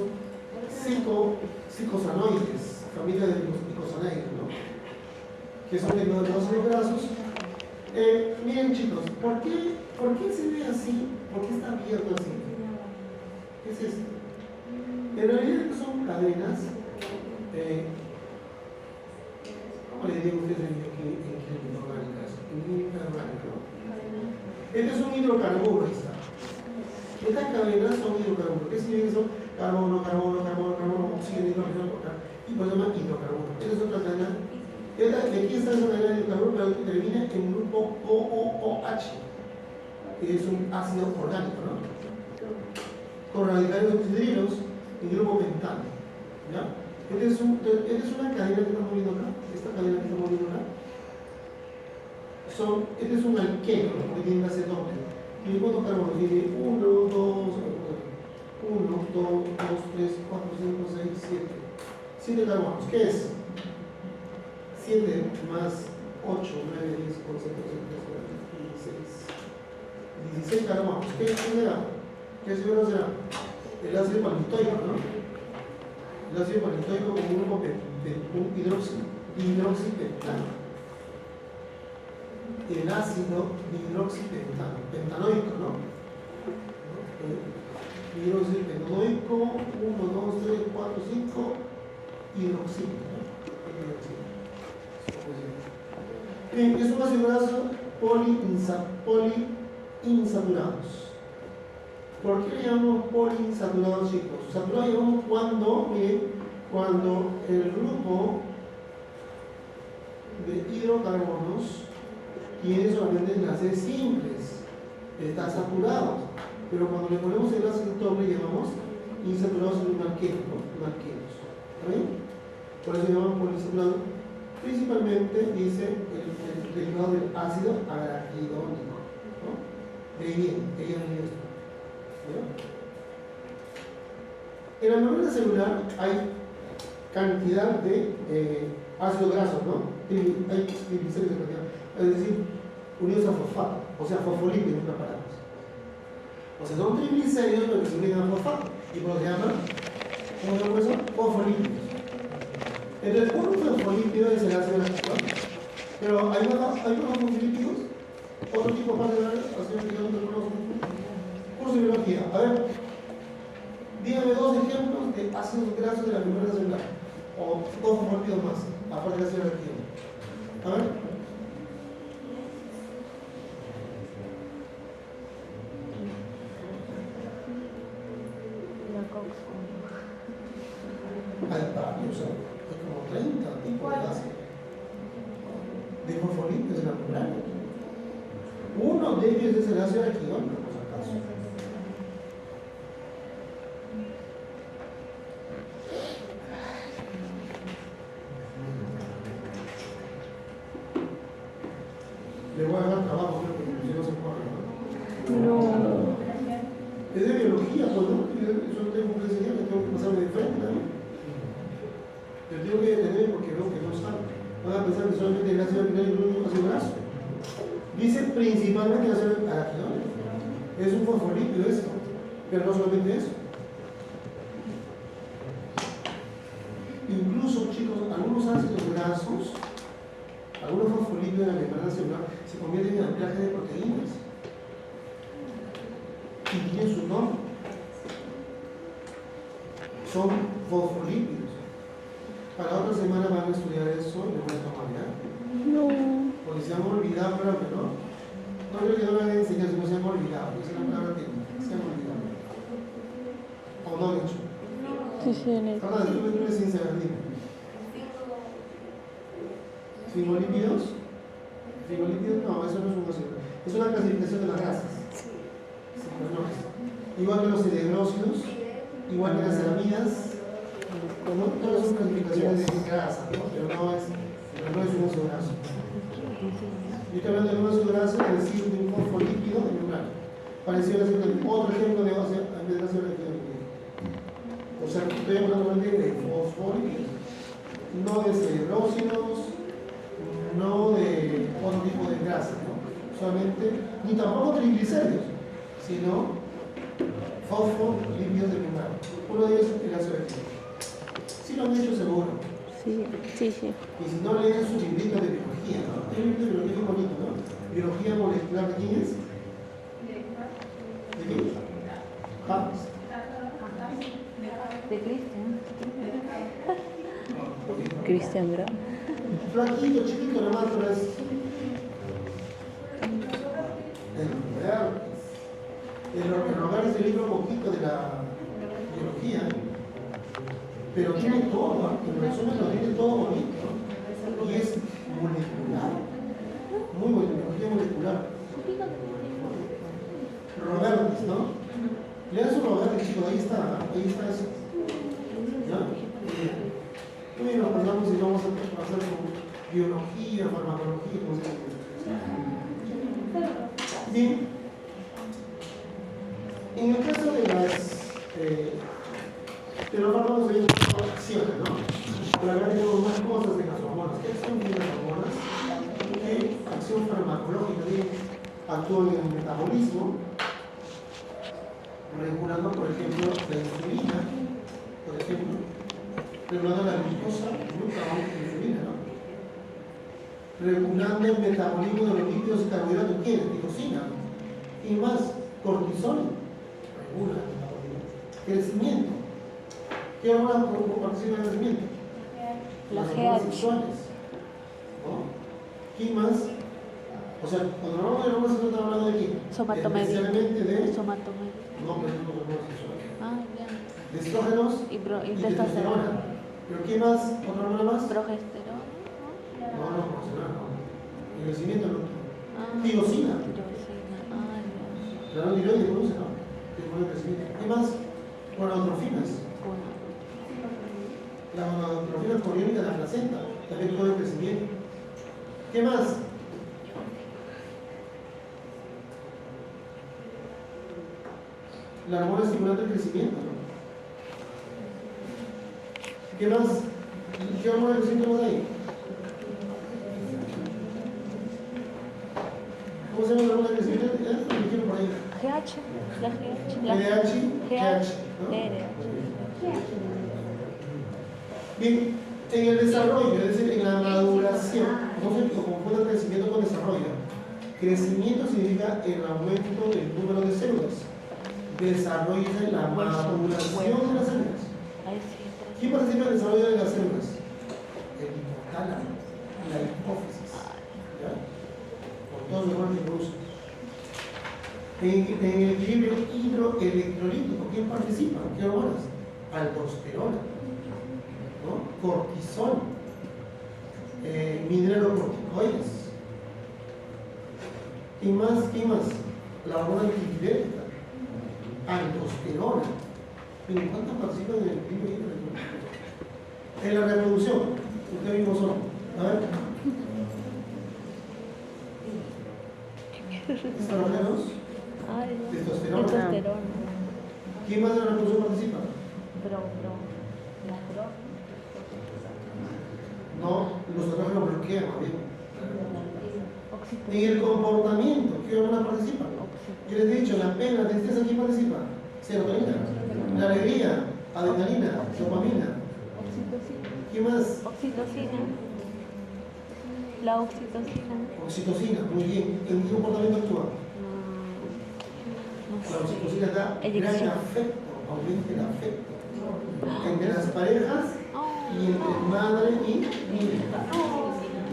psicosanoides, familia de los icosanoides, ¿no? Que son de los ácidos grasos. Miren chicos, ¿por qué se ve así? ¿Por qué está abierto así? ¿Qué es esto? En realidad son cadenas, ¿cómo le digo a ustedes en química orgánica? En química orgánica, ¿no? Este es un hidrocarburo, ahí está. Estas cadenas son hidrocarburos. ¿Qué significa eso? Carbono, oxígeno, hidrógeno, y por eso se llama hidrocarburo. Esta es otra cadena. Aquí está esa cadena de hidrocarburo, pero termina en un grupo OOH, que es un ácido orgánico, ¿no? Con radicales oxidrilos en grupo pentano. ¿Ya? Esta es una cadena que estamos viendo acá. Esta cadena que estamos viendo acá. Este es un alqueno, ¿no? Que tiene que ser doble. ¿Y cuántos carbonos tiene? 1, 2, 3, 4, 5, 6, 7. 7 carbonos. ¿Qué es? 7 más 8, 9, 10, 11, 12, 13, 14, 15, 16 carbonos. ¿Qué será? ¿Qué será? El ácido palmitoico, ¿no? El ácido palmitoico como un grupo hidroxipentano. El ácido hidroxipentanoico, ¿no? Hidroxipentanoico, 1, 2, 3, 4, 5, hidroxilo, ¿no? Bien, es un ácido graso poliinsaturados. ¿Por qué le llamamos poliinsaturados, chicos? Saturados llamamos cuando el grupo de hidrocarbonos tiene solamente enlaces simples, está saturado. Pero cuando le ponemos el ácido doble llamamos insaturados en un alqueno, ¿no? Alquenos. ¿Está bien? Por eso se llaman poliinsaturados. Principalmente dice el derivado del ácido araquidónico, ¿no? De ahí viene esto. En la membrana celular hay cantidad de ácidos grasos, ¿no? Hay triglicéridos en cantidad, es decir, unidos a fosfato, o sea, fosfolípidos en otras palabras. O sea, son triglicéridos pero que se unen a fosfato y por eso se llaman, ¿cómo se llama eso? Fosfolípidos. Entonces, un fosfolípido es el ácido graso, pero hay unos fosfolípidos, otro tipo más de ácido graso. Curso de biología. A ver, dígame 2 ejemplos de ácidos grasos de la membrana celular. O 2 fosfolípidos más, aparte de ácido graso. A ver. Hay varios, hay como 30 tipos de ácidos. De fosfolípidos en la membrana. Uno de ellos es el ácido araquidónico, por si acaso. Le voy a dar trabajo, porque si no se puede, ¿no? Es de biología, pues, ¿no? Yo no tengo que enseñar, tengo que pasarme de frente también. Yo tengo que detener porque veo que no sabe. Van a pensar que solamente el ácido araquidónico es un ácido graso. Dice principalmente el ácido araquidónico. Es un fosfolípido esto, pero no solamente eso. Incluso, chicos, algunos ácidos grasos, algunos fosfolípidos de la membrana celular se convierten en anclaje de proteínas y tienen su nombre. Son fosfolípidos. Para otra semana van a estudiar eso y lo van a tomar, ¿ya? No. Porque se han olvidado, creo que no. No creo que no lo han enseñado, sino se han olvidado. Esa es la palabra que se han olvidado. ¿O no han hecho? Sí, sí, en el... Ahora, tú me ciencia, dime. ¿Fingolípidos? ¿Fingolípidos? No, eso no es un ácido. Es una clasificación de las grasas. Sí, pero no es. Igual que los cerebrócidos, igual que las ceramidas, ¿no? Todas son clasificaciones de grasa, ¿no? Pero no es un ácido graso. Yo estoy hablando de un ácido graso, es decir, de un fosfolípido en lugar. Parecido a otro ejemplo de ácido lípido. O sea, estoy hablando de fosfolípidos, no de cerebrócidos, no de otro tipo de grasa, ¿no? Solamente, ni tampoco triglicéridos, sino fosfolípidos de plural. Uno de ellos es el ácido lípido. Sí lo han hecho seguro. Sí, sí, sí. Y si no leen su librito de biología, ¿no? Hay un libro de biología muy bonito, ¿no? Biología molecular, ¿de quién es? ¿De quién? Hans. De Cristian. Cristian Grau. Flaquito, chiquito, nomás, pero es. El rogar es el libro poquito de la biología, pero tiene todo, en resumen lo tiene todo bonito, y es molecular, muy bonito, biología molecular. Robertis, ¿no? Le das un Robertis, chicos, ahí está eso. ¿Ya? Muy bien, nos pasamos y vamos a pasar con biología, farmacología, como se dice. Bien. En el caso de los fármacos hay acciones, ¿no? Por acá tenemos más cosas de las hormonas. ¿Qué acción tienen las hormonas? ¿Qué acción farmacológica tienen? Actúan en el metabolismo, regulando, por ejemplo, la insulina, por ejemplo, regulando la glucosa, nunca vamos a insulina, ¿no? Regulando el metabolismo de los lípidos y carbohidratos, ¿quién? Tirosina. Y más, cortisol. Regula el metabolismo. Crecimiento. ¿Qué hormonas participan en el crecimiento? La Las hormonas GH. sexuales. ¿No? ¿Quién más? O sea, cuando hablamos de hormonas sexuales, estamos hablando de quién? Somatomédica. Especialmente de. Somatomédica. No, pero no hormonas sexuales. Ah, ya. De estrógenos Y y testosterona. testosterona. ¿Pero qué más? ¿Otra hormona más? Progesterona. No, progesterona no. El crecimiento no. Ah, Tirosina. tirosina. Ah, ya. La tiroides produce, ¿no? Que pone el crecimiento. ¿Qué más? Gonadotrofinas. Bueno. La gonadotrofina coriónica de la placenta también pone el crecimiento. ¿Qué más? La hormona estimulante del crecimiento, ¿no? ¿Qué más? ¿Qué hormona de crecimiento más hay? ¿Cómo se llama la hormona de crecimiento? Me dijeron por ahí. GH. La GH. LH, GH, ¿no? Bien, en el desarrollo, es decir, en la maduración, no se confunda crecimiento con desarrollo. Crecimiento significa el aumento del número de células. Desarrollo es la maduración de las células. Ahí sí. ¿Quién participa en el desarrollo de las células? El hipotálamo, la hipófisis. ¿Ya? Por todos los hormonas que producen. En el equilibrio hidroelectrolítico, ¿quién participa? ¿Qué hormonas? Aldosterona, ¿no? Cortisol, mineralocorticoides. ¿Quién más? La hormona antidiurética, aldosterona. Miren, ¿cuántas participan en el equilibrio hidroelectrolítico? En la reproducción, ustedes mismos son. A ver. Estrógenos. Testosterona. Testosterona. ¿Quién más de la reproducción participa? No, los estrógenos bloquean, amigo. En el comportamiento, ¿qué hormonas participan? Yo les he dicho, la pena, la tristeza, ¿quién participa? Serotonina. La alegría, adrenalina, dopamina. ¿Qué más? Oxitocina. La oxitocina. Oxitocina, muy bien. ¿En qué comportamiento actúa? No La sé. oxitocina da gran Eyección. afecto, aumenta el afecto. Entre las parejas y entre madre y niño.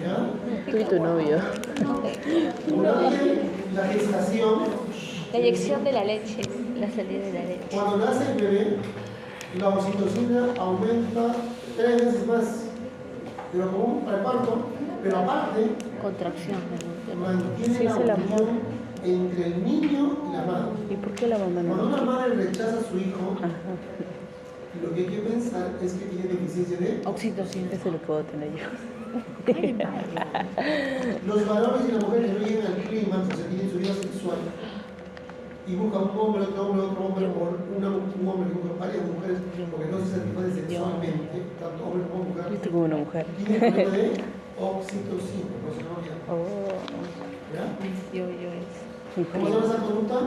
¿Ya? Tú y tu novio. Durante la gestación, La inyección de la leche, la salida de la leche. cuando nace el bebé, la oxitocina aumenta 3 veces más. Pero como un preparto, pero aparte, Contracción. mantiene Sí, la es el amor. unión entre el niño y la madre. ¿Y por qué la mamá no Cuando lo una quiere? madre rechaza a su hijo, Ajá. lo que hay que pensar es que tiene deficiencia de Oxitocina. Eso lo puedo tener yo. los varones y las mujeres que no llegan al clima, o sea, tienen su vida sexual y buscan un hombre, otro hombre, otro hombre, o un hombre que busca varias mujeres porque no se satisface sexualmente, tanto hombre como mujer, Viste como una mujer. tiene problema de oxitocina, no se lo olvida. Oh. ¿Ya? Yo es. ¿Cómo se llama esa conducta?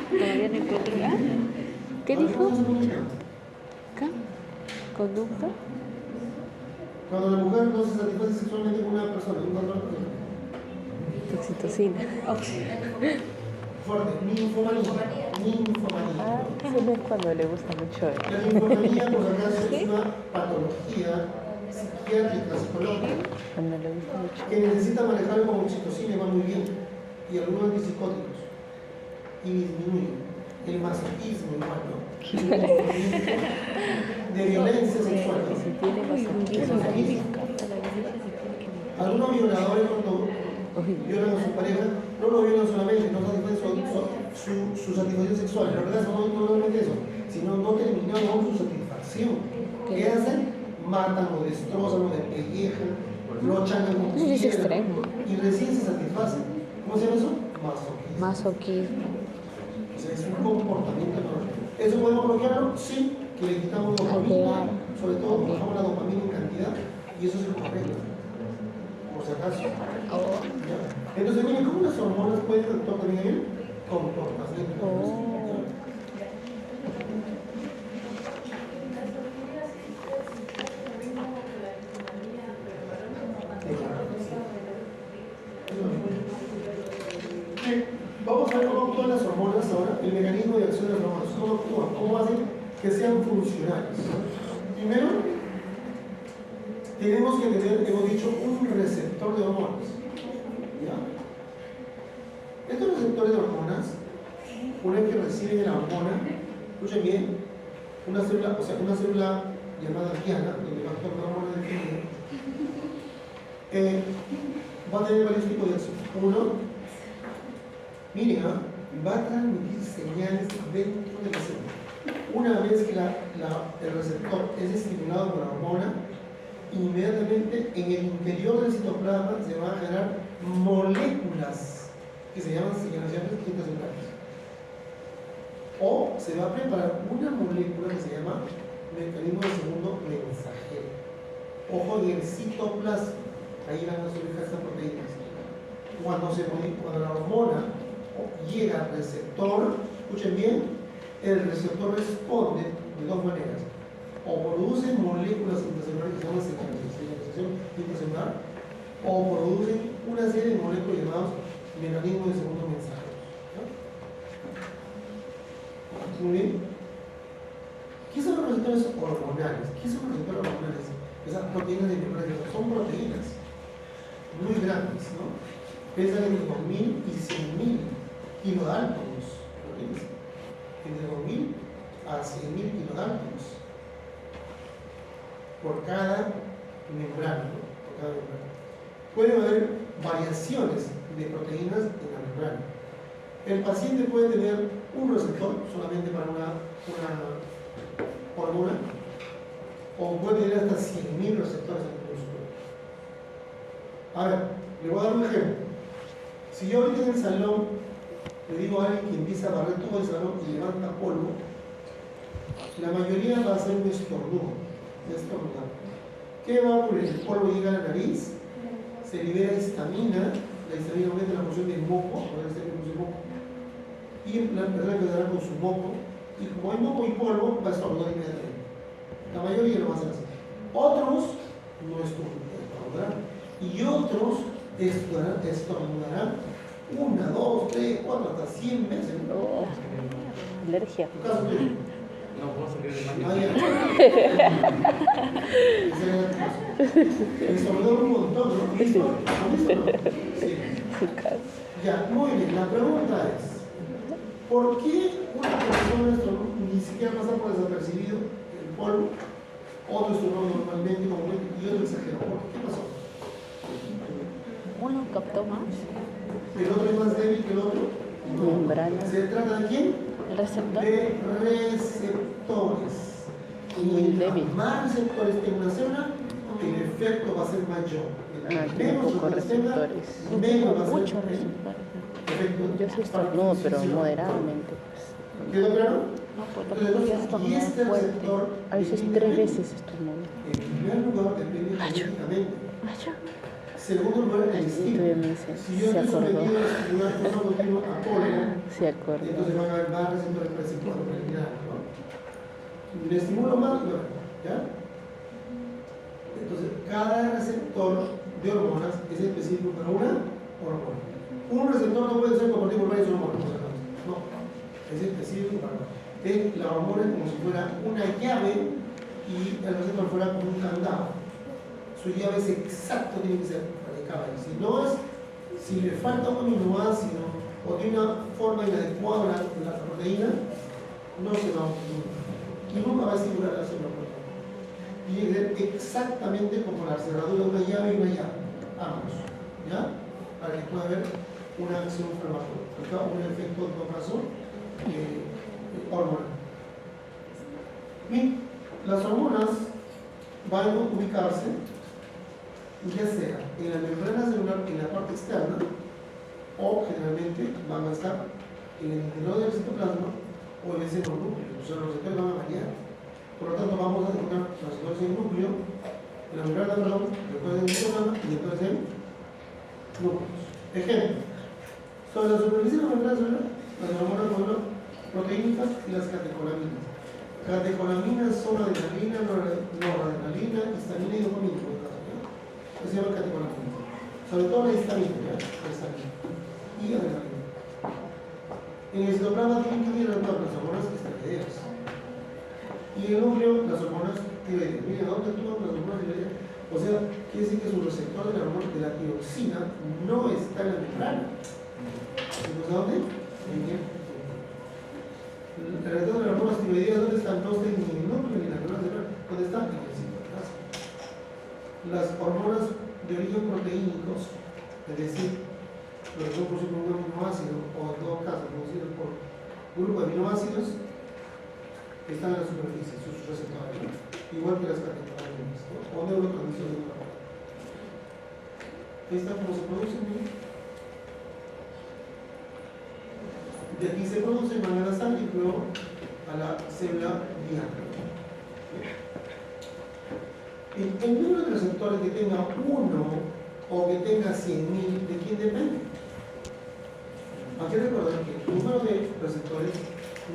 Todavía no encuentro. ¿Ah? ¿Qué A ver, dijo? ¿cómo se llama esa conducta? ¿Qué? ¿Conducta? Cuando la mujer no se satisface sexualmente con una persona, con otra persona. Oxitocina. Fuerte, ninfomanía. Ninfomanía. Ah, eso no es cuando le gusta mucho. La ninfomanía, por acaso, es una patología psiquiátrica, psicológica, Cuando le gusta mucho. que necesita manejarlo con oxitocina y va muy bien, y algunos antipsicóticos, y disminuye el masoquismo igual, ¿no? De violencia sexual, Y si ¿no? tiene masoquismo. Algunos violadores cuando violan a su pareja, no lo violan solamente, no satisfacen su satisfacción sexual, la verdad no solamente eso, sino no terminaron con su satisfacción. ¿Qué hacen? Matan o destrozan o despellejan, lo changan con Eso es piedra, extremo. y recién se satisfacen. ¿Cómo se llama eso? Masoquismo. Masoquismo. O sea, es un comportamiento normal. ¿Eso podemos bloquearlo? Sí, que le quitamos dopamina, sobre todo bajamos la dopamina en cantidad, y eso se lo arregla, por si acaso. ¿Ya? Entonces, miren, ¿cómo las hormonas pueden actuar también en el comportamiento? Bien, vamos a ver cómo actúan las hormonas ahora, el mecanismo de acción de las hormonas, cómo actúan, cómo hacen que sean funcionales. Primero, tenemos que tener, hemos dicho, un receptor de hormonas. ¿Ya? Estos receptores de hormonas, una vez que reciben la hormona, escuchen bien, una célula, una célula llamada diana, donde va a actuar la hormona definida, va a tener varios tipos de acción. Uno, miren, va a transmitir señales dentro de la célula. Una vez que el receptor es estimulado por la hormona, inmediatamente en el interior del citoplasma se van a generar moléculas que se llaman señalizaciones intracelulares. O se va a preparar una molécula que se llama mecanismo de segundo mensajero. Ojo, en el citoplasma, ahí van a surgir estas proteínas. Cuando la hormona llega al receptor, escuchen bien, el receptor responde de dos maneras. O produce moléculas intracelulares que se llaman señalización intracelular, o producen una serie de moléculas llamadas mecanismos de segundo mensajero. ¿No? Muy bien. ¿Qué son los receptores hormonales? ¿Qué son los receptores hormonales? Esas proteínas de membrana son proteínas muy grandes, ¿no? Pesan entre 2000 y 100.000 kilodaltons. Entre 2000 a 100.000 kilodaltons por cada membrana, ¿no? Por cada membrana. Pueden haber variaciones de proteínas en la membrana. El paciente puede tener un receptor solamente para una hormona, o puede tener hasta 100.000 receptores en su cuerpo. A ver, le voy a dar un ejemplo. Si yo ahorita en el salón le digo a alguien que empieza a barrer todo el salón y levanta polvo, la mayoría va a hacer un estornudo. ¿Qué va a ocurrir? El polvo llega a la nariz, se libera histamina, la histamina aumenta la porción del moco, y la persona quedará con su moco, y como hay moco y polvo, va a estornudar inmediatamente. La mayoría lo va a hacer así. Otros no estornudarán, y otros estornudarán 1, 2, 3, 4, hasta 100 veces. Oh, alergia. Tu caso, No puedo salir de Ah, mañana. ya. Esa era la cosa. Me sorprende un montón, ¿no? ¿Has visto? ¿No? Sí. Su casa. Ya, muy bien. La pregunta es, ¿por qué una persona ni siquiera pasa por desapercibido el polvo? Otro estornudo normalmente y otro exagero. ¿Qué pasó? Uno captó más. ¿El otro es más débil que el otro? No. Membrana. ¿Se trata de quién? El receptor. De receptores. Muy Y débil. más receptores tenga una célula, el efecto va a ser mayor. Tiene pocos receptores. Menos va a ser Muchos el receptores. efecto. Yo sí estornudo, pero moderadamente. Pues. ¿Quedó claro? No, pues tampoco ya Y estornudar este fuerte. receptor, A veces 3 veces estornudo. en primer lugar, depende genéticamente. Vaya. Segundo lugar, el Y estilo. todavía me dice, Si yo se estoy acordó. sometido a estimular de forma continua a cólera, Se acordó. entonces van a haber más receptores receptores preliminares, ¿no? Le estimulo más, bueno, ¿ya? Entonces, cada receptor de hormonas es específico para una hormona. Un receptor no puede ser compartido por varias hormonas, no, es específico para una. La hormona es como si fuera una llave y el receptor fuera como un candado. Su llave es exacto, tiene que ser para que cabe. Si no es, si le falta un aminoácido o tiene una forma inadecuada la proteína, no se va a obtener. Y nunca va a estimular la célula proteína. Tiene que ser exactamente como la cerradura de una llave y una llave, ambos, ¿ya? Para que pueda haber una acción farmacológica, un efecto en todo caso hormonal. Bien, las hormonas van a ubicarse ya sea en la membrana celular en la parte externa o generalmente van a estar en el interior del citoplasma o en ese núcleo, o sea, los receptores van a variar. Por lo tanto, vamos a encontrar los receptores en el núcleo, en la membrana, perdón, receptores en el citoplasma y receptores en núcleos. Ejemplo, sobre la superficie de la membrana celular, las hormonas proteínicas y las catecolaminas. Catecolaminas son adrenalina, noradrenalina, histamina y dopamina. Eso se llama catecolamina. Sobre todo la histamina, ¿ya? La histamina. Y adrenalina. En el citoplasma tienen que ir las hormonas esteroideas. Y en el núcleo, las hormonas tiroideas. Miren, ¿dónde actúan las hormonas tiroideas? O sea, quiere decir que su receptor de la hormona de la tiroxina no está en la membrana. ¿Entonces dónde? El receptor de las hormonas tiroideas, ¿dónde está? No está ni en el núcleo ni en la membrana celular. ¿Dónde está? En el citoplasma. Las hormonas de origen proteínicos, es decir, los que son producidos por un aminoácido, o en todo caso producidos por un grupo de aminoácidos, están en la superficie, sus receptores, ¿no? Igual que las catecolaminas, ¿no? O neurotransmisores de la hormona. ¿Esta cómo se produce? ¿No? De aquí se produce de manera sangre y luego a la célula diana. El número de receptores que tenga uno o que tenga 100.000, ¿de quién depende? Hay que recordar que el número de receptores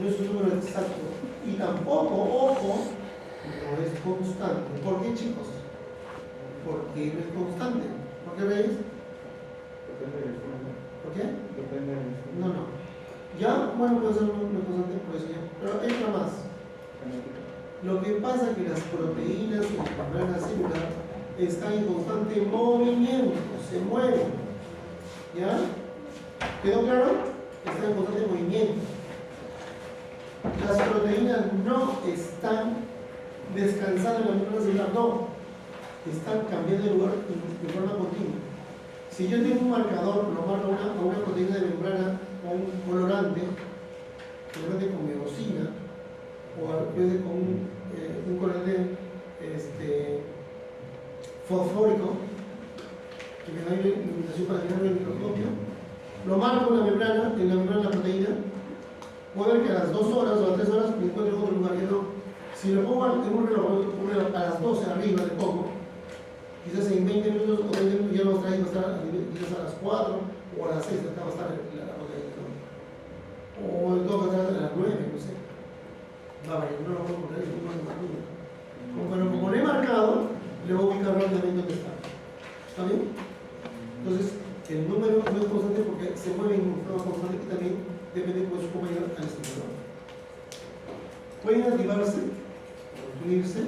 no es un número exacto y tampoco, ojo, no es constante. ¿Por qué, chicos? Porque no es constante. ¿Por qué, Reyes? Depende del fondo. ¿Por qué? Depende del fondo. No. Ya, bueno, puede ser una constante por eso ya. Pero entra más. Lo que pasa es que las proteínas en la membrana celular están en constante movimiento, se mueven. ¿Ya? ¿Quedó claro? Están en constante movimiento. Las proteínas no están descansando en la membrana celular, no. Están cambiando de lugar de forma continua. Si yo tengo un marcador, lo marco a una proteína de membrana o un colorante con medosina, o a veces con un colorante fosfórico que me da iluminación para mirar el microscopio, lo marco en la membrana de la proteína, puedo ver que a las 2 horas o a las 3 horas me encuentro en otro lugar. Si lo pongo en un reloj a las 12 arriba de poco, quizás en 20 minutos o 20 minutos ya lo trae, va a estar quizás a las 4 o a las 6 acá va a estar la proteína, ¿no? O el 2 va a estar a las 9, no sé. Va a variar, no lo voy a poner en un número. Como lo he marcado, le voy a ubicar rápidamente dónde está. ¿Está bien? Entonces, el número no es constante porque se mueve en forma constante y también depende de su compañero al estimulador. pueden activarse, unirse,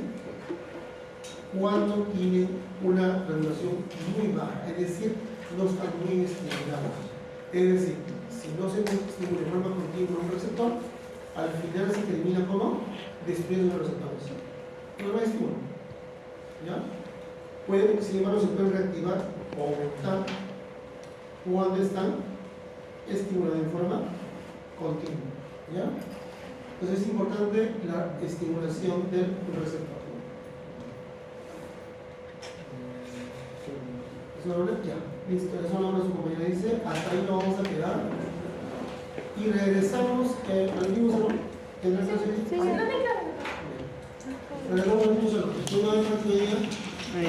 cuando tienen una regulación muy baja, es decir, no están muy estimulados. Es decir, si no se estimula de forma continua un receptor, al final se termina como destruyendo los receptores. No hay estímulo. ¿Ya? Pueden, sin embargo, se pueden reactivar o aumentar cuando están estimulados de forma continua. ¿Ya? Entonces es importante la estimulación del receptor. Ya, listo, eso es lo que su compañera dice, hasta ahí lo vamos a quedar. Y regresamos al mismo salón. ¿Tendrás que hacer? Sí, no me queda. Regresamos al mismo salón. Tú no has